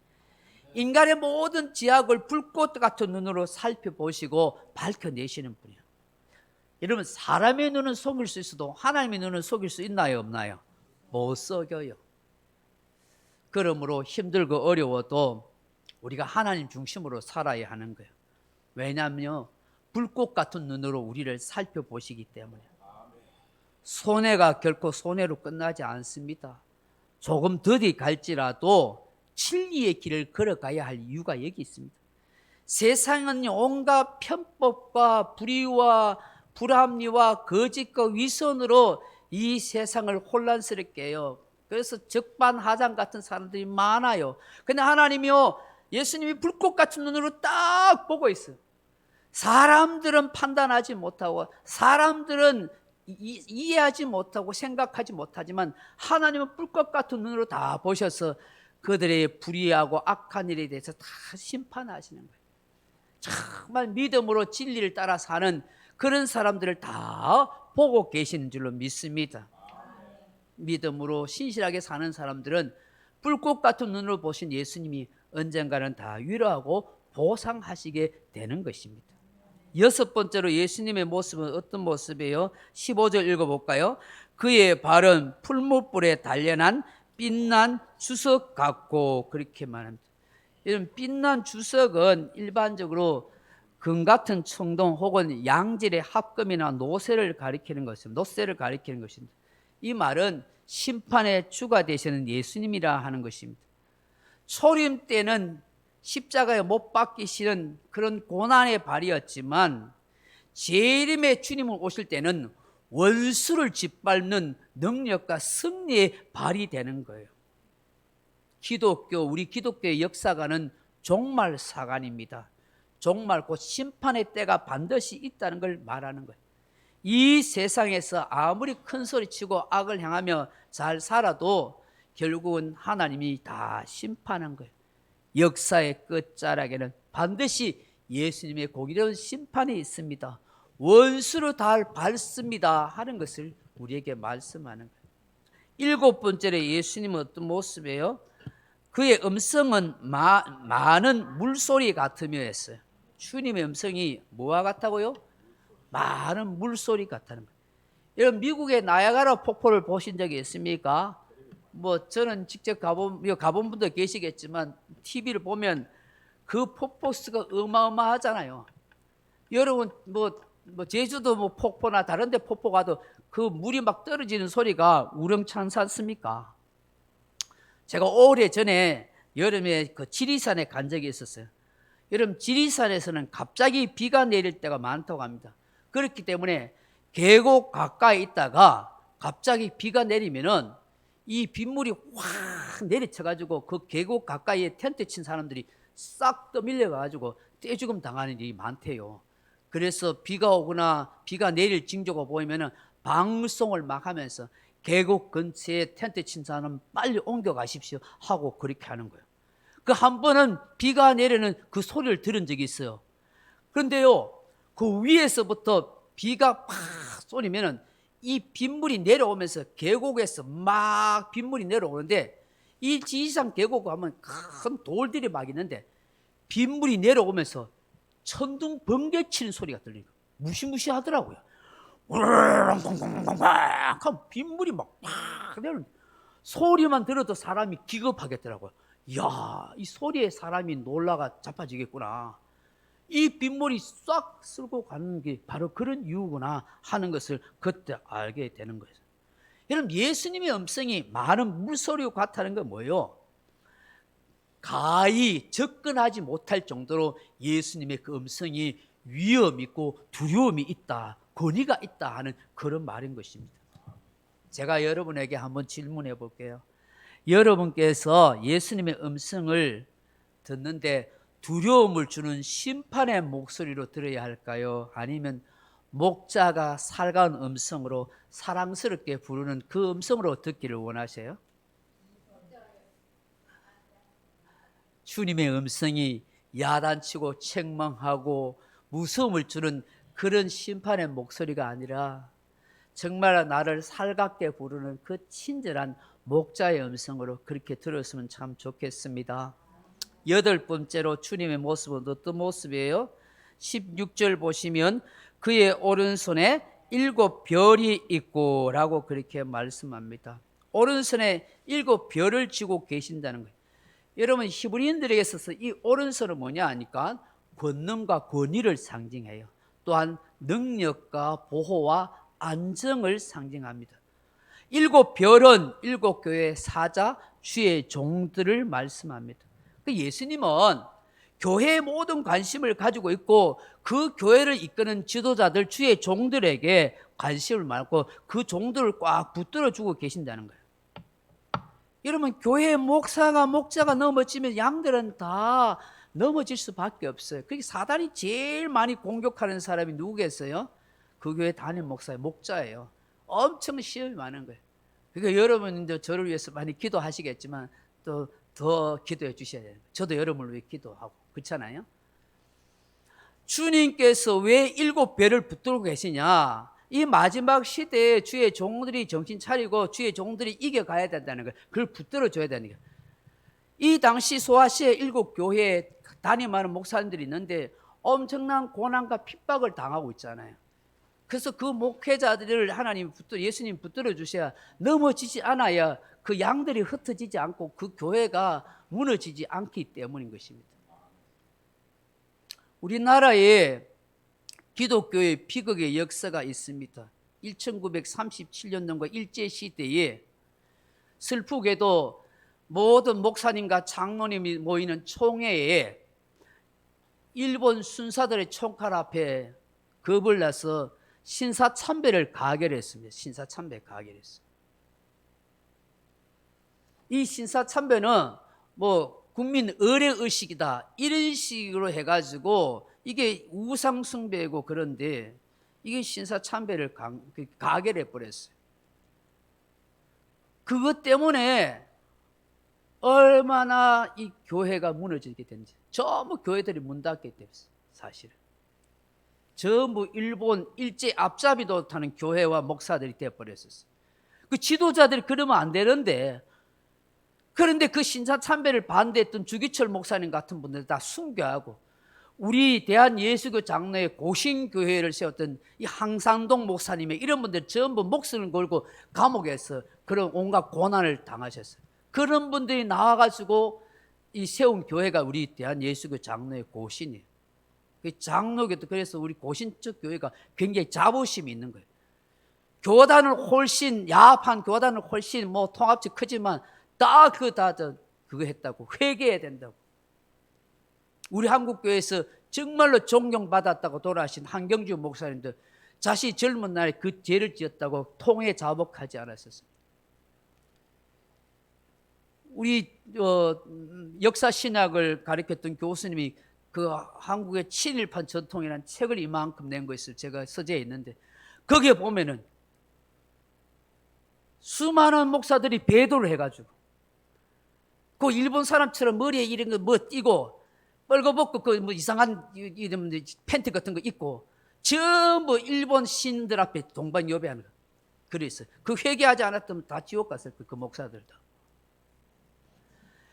인간의 모든 지약을 불꽃 같은 눈으로 살펴보시고 밝혀내시는 분이에요. 여러분 사람의 눈은 속일 수 있어도 하나님의 눈은 속일 수 있나요, 없나요? 못 속여요. 그러므로 힘들고 어려워도 우리가 하나님 중심으로 살아야 하는 거예요. 왜냐하면 불꽃 같은 눈으로 우리를 살펴보시기 때문에. 손해가 결코 손해로 끝나지 않습니다. 조금 더디 갈지라도 진리의 길을 걸어가야 할 이유가 여기 있습니다. 세상은 온갖 편법과 불의와 불합리와 거짓과 위선으로 이 세상을 혼란스럽게 해요. 그래서 적반하장 같은 사람들이 많아요. 근데 하나님이요, 예수님이 불꽃 같은 눈으로 딱 보고 있어요. 사람들은 판단하지 못하고 사람들은 이해하지 못하고 생각하지 못하지만 하나님은 불꽃 같은 눈으로 다 보셔서 그들의 불의하고 악한 일에 대해서 다 심판하시는 거예요. 정말 믿음으로 진리를 따라 사는 그런 사람들을 다 보고 계시는 줄로 믿습니다. 믿음으로 신실하게 사는 사람들은 불꽃 같은 눈으로 보신 예수님이 언젠가는 다 위로하고 보상하시게 되는 것입니다. 여섯 번째로 예수님의 모습은 어떤 모습이에요? 15절 읽어볼까요? 그의 발은 풀무불에 단련한 빛난 주석 같고 그렇게 말합니다. 이런 빛난 주석은 일반적으로 금 같은 청동 혹은 양질의 합금이나 노쇠를 가리키는 것입니다. 노쇠를 가리키는 것입니다. 이 말은 심판의 주가 되시는 예수님이라 하는 것입니다. 초림 때는 십자가에 못 박히시는 그런 고난의 발이었지만 재림의 주님을 오실 때는 원수를 짓밟는 능력과 승리의 발이 되는 거예요. 우리 기독교의 역사가는 종말 사관입니다. 종말 곧 심판의 때가 반드시 있다는 걸 말하는 거예요. 이 세상에서 아무리 큰 소리치고 악을 향하며 잘 살아도 결국은 하나님이 다 심판한 거예요. 역사의 끝자락에는 반드시 예수님의 공의로운 심판이 있습니다. 원수로 다 밟습니다 하는 것을 우리에게 말씀하는 거예요. 일곱 번째로 예수님은 어떤 모습이에요? 그의 음성은 많은 물소리 같으며 했어요. 주님의 음성이 뭐와 같다고요? 많은 물소리 같다는 거예요. 여러분 미국의 나야가라 폭포를 보신 적이 있습니까? 뭐 저는 직접 가본 분도 계시겠지만 TV를 보면 그 폭포수가 어마어마하잖아요. 여러분 뭐 제주도 뭐 폭포나 다른 데 폭포 가도 그 물이 막 떨어지는 소리가 우렁찬지 않습니까? 제가 오래전에 여름에 그 지리산에 간 적이 있었어요. 여러분 지리산에서는 갑자기 비가 내릴 때가 많다고 합니다. 그렇기 때문에 계곡 가까이 있다가 갑자기 비가 내리면은 이 빗물이 확 내리쳐가지고 그 계곡 가까이에 텐트 친 사람들이 싹 떠밀려가지고 떼죽음 당하는 일이 많대요. 그래서 비가 오거나 비가 내릴 징조가 보이면은 방송을 막 하면서 계곡 근처에 텐트 친 사람 빨리 옮겨 가십시오 하고 그렇게 하는 거예요. 그 한 번은 비가 내리는 그 소리를 들은 적이 있어요. 그런데요, 그 위에서부터 비가 팍 쏘리면은 이 빗물이 내려오면서 계곡에서 막 빗물이 내려오는데 이 지리산 계곡 가면 큰 돌들이 막 있는데 빗물이 내려오면서 천둥 번개 치는 소리가 들리고 무시무시하더라고요. 우르렁콩콩콩콩 하면 빗물이 막 내려 소리만 들어도 사람이 기겁하겠더라고요. 이야, 이 소리에 사람이 놀라가 자빠지겠구나. 이 빗물이 싹 쓸고 가는 게 바로 그런 이유구나 하는 것을 그때 알게 되는 거예요. 여러분, 예수님의 음성이 많은 물소리와 같다는 건 뭐예요? 가히 접근하지 못할 정도로 예수님의 그 음성이 위험 있고 두려움이 있다, 권위가 있다 하는 그런 말인 것입니다. 제가 여러분에게 한번 질문해 볼게요. 여러분께서 예수님의 음성을 듣는데 두려움을 주는 심판의 목소리로 들어야 할까요? 아니면 목자가 살가운 음성으로 사랑스럽게 부르는 그 음성으로 듣기를 원하세요? 주님의 음성이 야단치고 책망하고 무서움을 주는 그런 심판의 목소리가 아니라 정말 나를 살갑게 부르는 그 친절한 목자의 음성으로 그렇게 들었으면 참 좋겠습니다. 여덟 번째로 주님의 모습은 어떤 모습이에요? 16절 보시면 그의 오른손에 7별이 있고 라고 그렇게 말씀합니다. 오른손에 7별을 쥐고 계신다는 거예요. 여러분, 히브리인들에게 있어서 이 오른손은 뭐냐 하니까 권능과 권위를 상징해요. 또한 능력과 보호와 안정을 상징합니다. 7별은 7교회의 사자, 주의 종들을 말씀합니다. 예수님은 교회의 모든 관심을 가지고 있고 그 교회를 이끄는 지도자들, 주의 종들에게 관심을 많고 그 종들을 꽉 붙들어주고 계신다는 거예요. 여러분, 교회의 목자가 넘어지면 양들은 다 넘어질 수밖에 없어요. 그게 사단이 제일 많이 공격하는 사람이 누구겠어요? 그 교회 담임 목사의 목자예요. 엄청 시험이 많은 거예요. 그러니까 여러분도 저를 위해서 많이 기도하시겠지만 또 더 기도해 주셔야 돼요. 저도 여러분을 위해 기도하고 그렇잖아요. 주님께서 왜 7배를 붙들고 계시냐? 이 마지막 시대에 주의 종들이 정신 차리고 주의 종들이 이겨가야 된다는 거예요. 그걸 붙들어줘야 되는 거예요. 이 당시 소아시아 7교회에 담임하는 목사님들이 있는데 엄청난 고난과 핍박을 당하고 있잖아요. 그래서 그 목회자들을 하나님 예수님 붙들어 주셔야 넘어지지 않아야 그 양들이 흩어지지 않고 그 교회가 무너지지 않기 때문인 것입니다. 우리나라에 기독교의 비극의 역사가 있습니다. 1937년도과 일제시대에 슬프게도 모든 목사님과 장로님이 모이는 총회에 일본 순사들의 총칼 앞에 겁을 나서 신사참배를 가결했습니다. 신사참배 가결했어요. 이 신사참배는 뭐 국민 의례의식이다 이런 식으로 해가지고 이게 우상숭배고 그런데 이게 신사참배를 가결해 버렸어요. 그것 때문에 얼마나 이 교회가 무너지게 된지, 전부 교회들이 문 닫게 됐어요. 사실은 전부 일본 일제 앞잡이도 타는 교회와 목사들이 되어버렸었어요. 그 지도자들이 그러면 안 되는데, 그런데 그 신사참배를 반대했던 주기철 목사님 같은 분들 다 순교하고 우리 대한예수교 장로의 고신교회를 세웠던 이 항상동 목사님의 이런 분들 전부 목숨을 걸고 감옥에서 그런 온갖 고난을 당하셨어요. 그런 분들이 나와가지고 이 세운 교회가 우리 대한예수교 장로의 고신이에요. 장로교도 그래서 우리 고신적 교회가 굉장히 자부심이 있는 거예요. 교단을 훨씬 야합한 교단을 훨씬 뭐 통합적 크지만 다 그거 했다고 회개해야 된다고. 우리 한국교회에서 정말로 존경받았다고 돌아가신 한경주 목사님도 자신이 젊은 날에 그 죄를 지었다고 통에 자복하지 않았었습니다. 우리 역사신학을 가르쳤던 교수님이 그 한국의 친일파 전통이라는 책을 이만큼 낸 거 있어요. 제가 서재에 있는데 거기에 보면은 수많은 목사들이 배도를 해가지고 그 일본 사람처럼 머리에 이런 거 뭐 띄고 뻘거벗고 그 뭐 이상한 이런 팬티 같은 거 입고 전부 일본 신들 앞에 동반여배하는 거. 그랬어요. 그 회개하지 않았다면 다 지옥 갔을 거예요. 그 목사들도.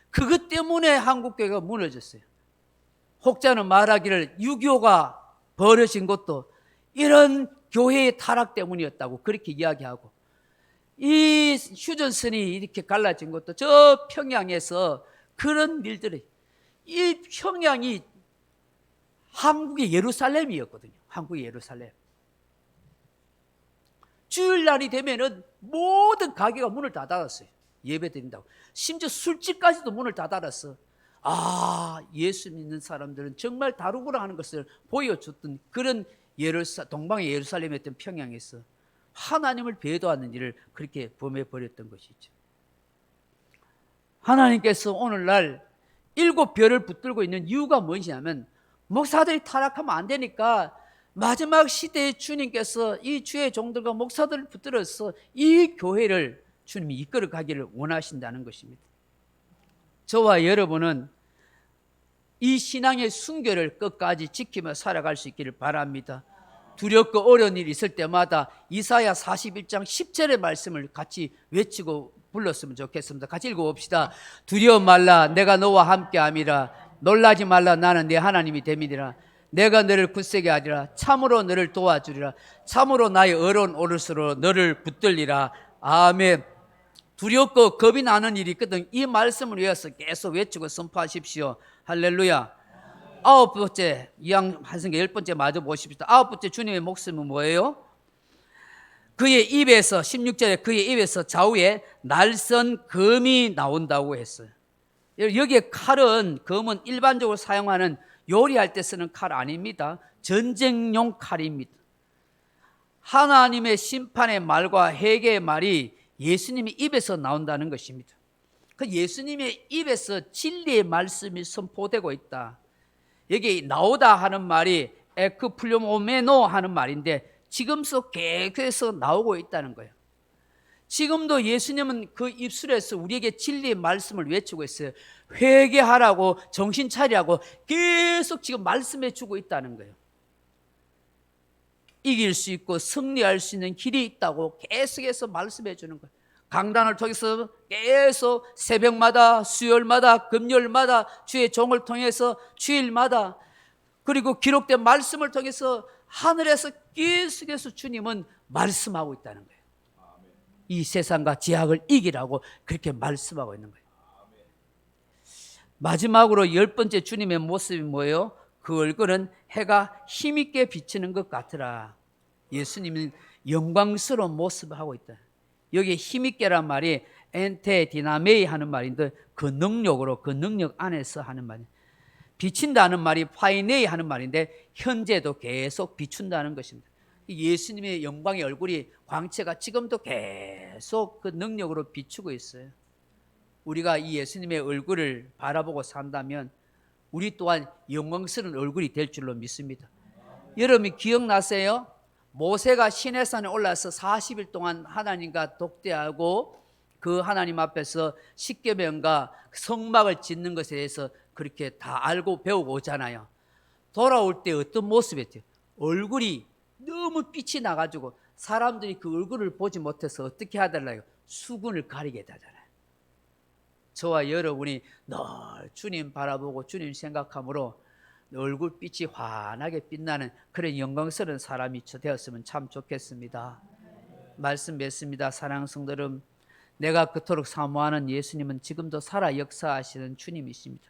그것 때문에 한국교회가 무너졌어요. 혹자는 말하기를 6.25가 벌어진 것도 이런 교회의 타락 때문이었다고 그렇게 이야기하고, 이 휴전선이 이렇게 갈라진 것도 저 평양에서 그런 일들이, 이 평양이 한국의 예루살렘이었거든요. 한국의 예루살렘. 주일날이 되면은 모든 가게가 문을 다 닫았어요. 예배 드린다고. 심지어 술집까지도 문을 다 닫았어. 아, 예수 믿는 사람들은 정말 다르구나 하는 것을 보여줬던 그런 동방의 예루살렘이었던 평양에서 하나님을 배도하는 일을 그렇게 범해버렸던 것이죠. 하나님께서 오늘날 7별을 붙들고 있는 이유가 무엇이냐면, 목사들이 타락하면 안 되니까 마지막 시대에 주님께서 이 주의 종들과 목사들을 붙들어서 이 교회를 주님이 이끌어 가기를 원하신다는 것입니다. 저와 여러분은 이 신앙의 순결을 끝까지 지키며 살아갈 수 있기를 바랍니다. 두렵고 어려운 일이 있을 때마다 이사야 41장 10절의 말씀을 같이 외치고 불렀으면 좋겠습니다. 같이 읽어봅시다. 두려워 말라, 내가 너와 함께함이라. 놀라지 말라, 나는 네 하나님이 됨이니라. 내가 너를 굳세게 하리라. 참으로 너를 도와주리라. 참으로 나의 어려운 오르스로 너를 붙들리라. 아멘. 두렵고 겁이 나는 일이 있거든. 이 말씀을 위해서 계속 외치고 선포하십시오. 할렐루야. 9번째, 이왕 한성경 10번째 마저 보십시다. 9번째 주님의 목숨은 뭐예요? 그의 입에서, 16절에 그의 입에서 좌우에 날선 검이 나온다고 했어요. 여기에 칼은, 검은 일반적으로 사용하는 요리할 때 쓰는 칼 아닙니다. 전쟁용 칼입니다. 하나님의 심판의 말과 회개의 말이 예수님의 입에서 나온다는 것입니다. 그 예수님의 입에서 진리의 말씀이 선포되고 있다. 여기 나오다 하는 말이 에크플료모메노 하는 말인데 지금서 계속해서 나오고 있다는 거예요. 지금도 예수님은 그 입술에서 우리에게 진리의 말씀을 외치고 있어요. 회개하라고, 정신 차리라고 계속 지금 말씀해 주고 있다는 거예요. 이길 수 있고 승리할 수 있는 길이 있다고 계속해서 말씀해 주는 거예요. 강단을 통해서 계속 새벽마다, 수요일마다, 금요일마다 주의 종을 통해서 주일마다, 그리고 기록된 말씀을 통해서 하늘에서 계속해서 주님은 말씀하고 있다는 거예요. 이 세상과 제약을 이기라고 그렇게 말씀하고 있는 거예요. 마지막으로 10번째 주님의 모습이 뭐예요? 그 얼굴은 해가 힘있게 비치는 것 같으라. 예수님은 영광스러운 모습을 하고 있다. 여기 힘있게란 말이 엔테 디나메이 하는 말인데 그 능력으로, 그 능력 안에서 하는 말이에요. 비친다는 말이 파이네이 하는 말인데 현재도 계속 비춘다는 것입니다. 예수님의 영광의 얼굴이, 광채가 지금도 계속 그 능력으로 비추고 있어요. 우리가 이 예수님의 얼굴을 바라보고 산다면 우리 또한 영광스러운 얼굴이 될 줄로 믿습니다. 여러분이 기억나세요? 모세가 시내산에 올라서 40일 동안 하나님과 독대하고 그 하나님 앞에서 십계명과 성막을 짓는 것에 대해서 그렇게 다 알고 배우고 오잖아요. 돌아올 때 어떤 모습이었죠? 얼굴이 너무 빛이 나가지고 사람들이 그 얼굴을 보지 못해서 어떻게 하달라요? 수군을 가리게 되잖아요. 저와 여러분이 늘 주님 바라보고 주님 생각함으로 얼굴빛이 환하게 빛나는 그런 영광스러운 사람이 되었으면 참 좋겠습니다. 말씀 맺습니다. 사랑하는 성도들, 내가 그토록 사모하는 예수님은 지금도 살아 역사하시는 주님이십니다.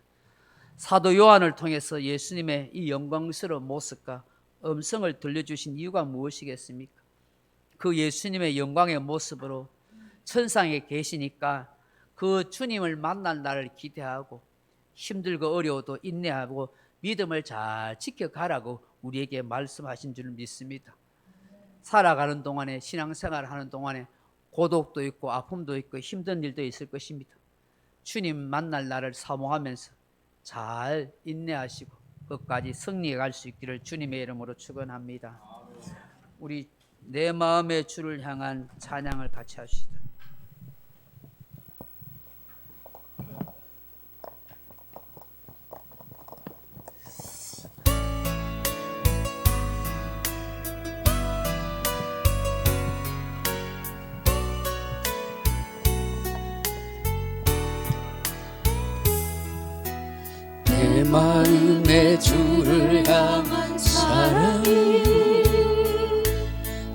사도 요한을 통해서 예수님의 이 영광스러운 모습과 음성을 들려주신 이유가 무엇이겠습니까? 그 예수님의 영광의 모습으로 천상에 계시니까 그 주님을 만날 날을 기대하고 힘들고 어려워도 인내하고 믿음을 잘 지켜가라고 우리에게 말씀하신 줄 믿습니다. 살아가는 동안에, 신앙생활을 하는 동안에 고독도 있고 아픔도 있고 힘든 일도 있을 것입니다. 주님 만날 날을 사모하면서 잘 인내하시고 끝까지 승리해 갈 수 있기를 주님의 이름으로 축원합니다. 우리 내 마음의 주를 향한 찬양을 같이 합시다. 내 마음의 주를 향한 사랑이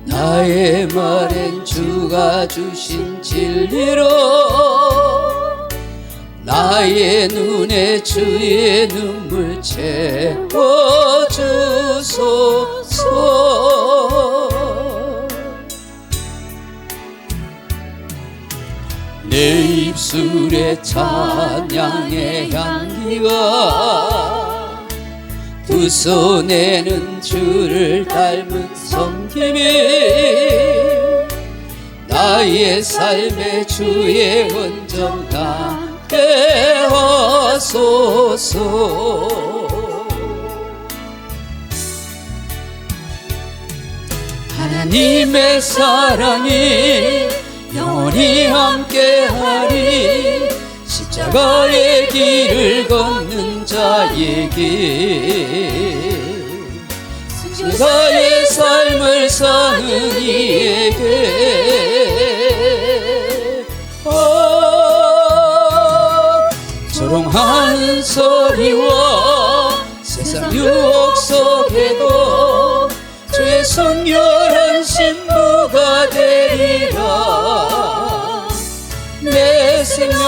나의 말엔 주가 주신 진리로 나의 눈에 주의 눈물 채워주소서. 내 입술에 찬양의 향기가 두 손에는 주를 닮은 섬김이 나의 삶의 주의 온전 나게 하소서. 하나님의 사랑이 영원히 함께하리. 십자가의 길을 걷는 자에게 승자의 삶을 사는 이에게 조롱하는 소리와 세상 유혹 속에도 주의 성결한 신부가 되리라. 내 생명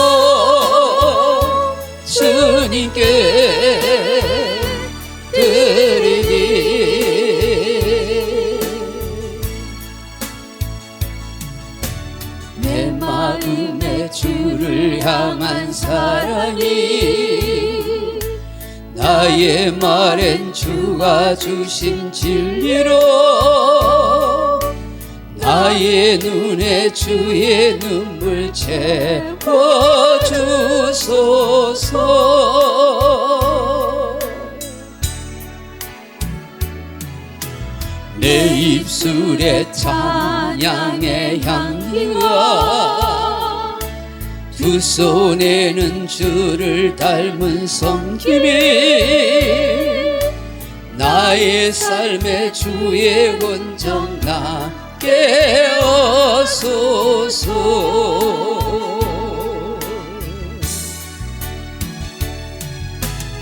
주님께 드리리. 내 마음의 주를 향한 사랑이 나의 말엔 주가 주신 진리로 나의 눈에 주의 눈물 채워주소서. 내 입술에 찬양의 향기와 두 손에는 주를 닮은 섬김이 나의 삶의 주의 온전 나게 하소서.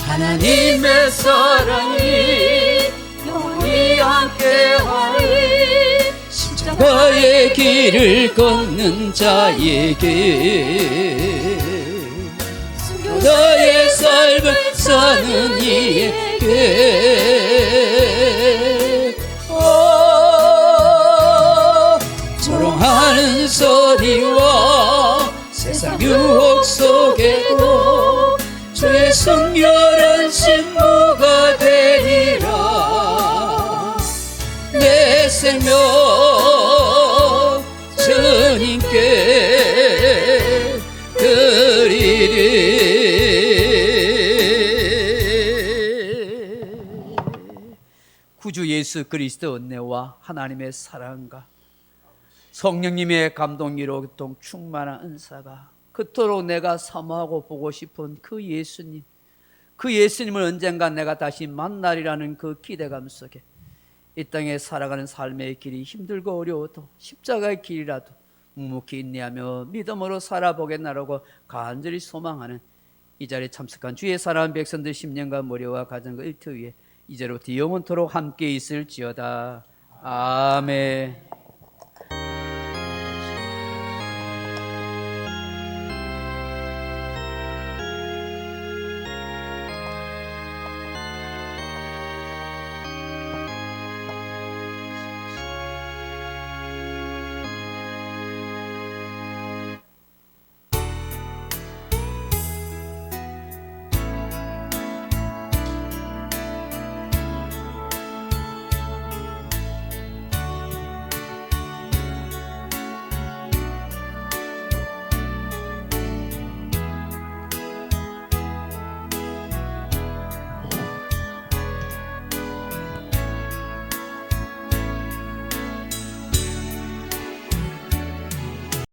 하나님의 사랑이 영원히 함께하리. 십자가의 길을 걷는 자에게 나의 삶을 사는 이에게 조롱하는 소리와 세상 유혹 속에도 주의 성결한 신부가 되리라. 내 생명 주님께 드리리. 구주 예수 그리스도 은혜와 하나님의 사랑과 성령님의 감동이로 충만한 은사가 그토록 내가 사모하고 보고 싶은 그 예수님, 그 예수님을 언젠가 내가 다시 만나리라는 그 기대감 속에 이 땅에 살아가는 삶의 길이 힘들고 어려워도 십자가의 길이라도 묵묵히 인내하며 믿음으로 살아보겠나라고 간절히 소망하는 이 자리에 참석한 주의 사랑하는 백성들 심령과 머리와 가정과 일터 위에 이제로부터 영원토록 함께 있을지어다. 아멘.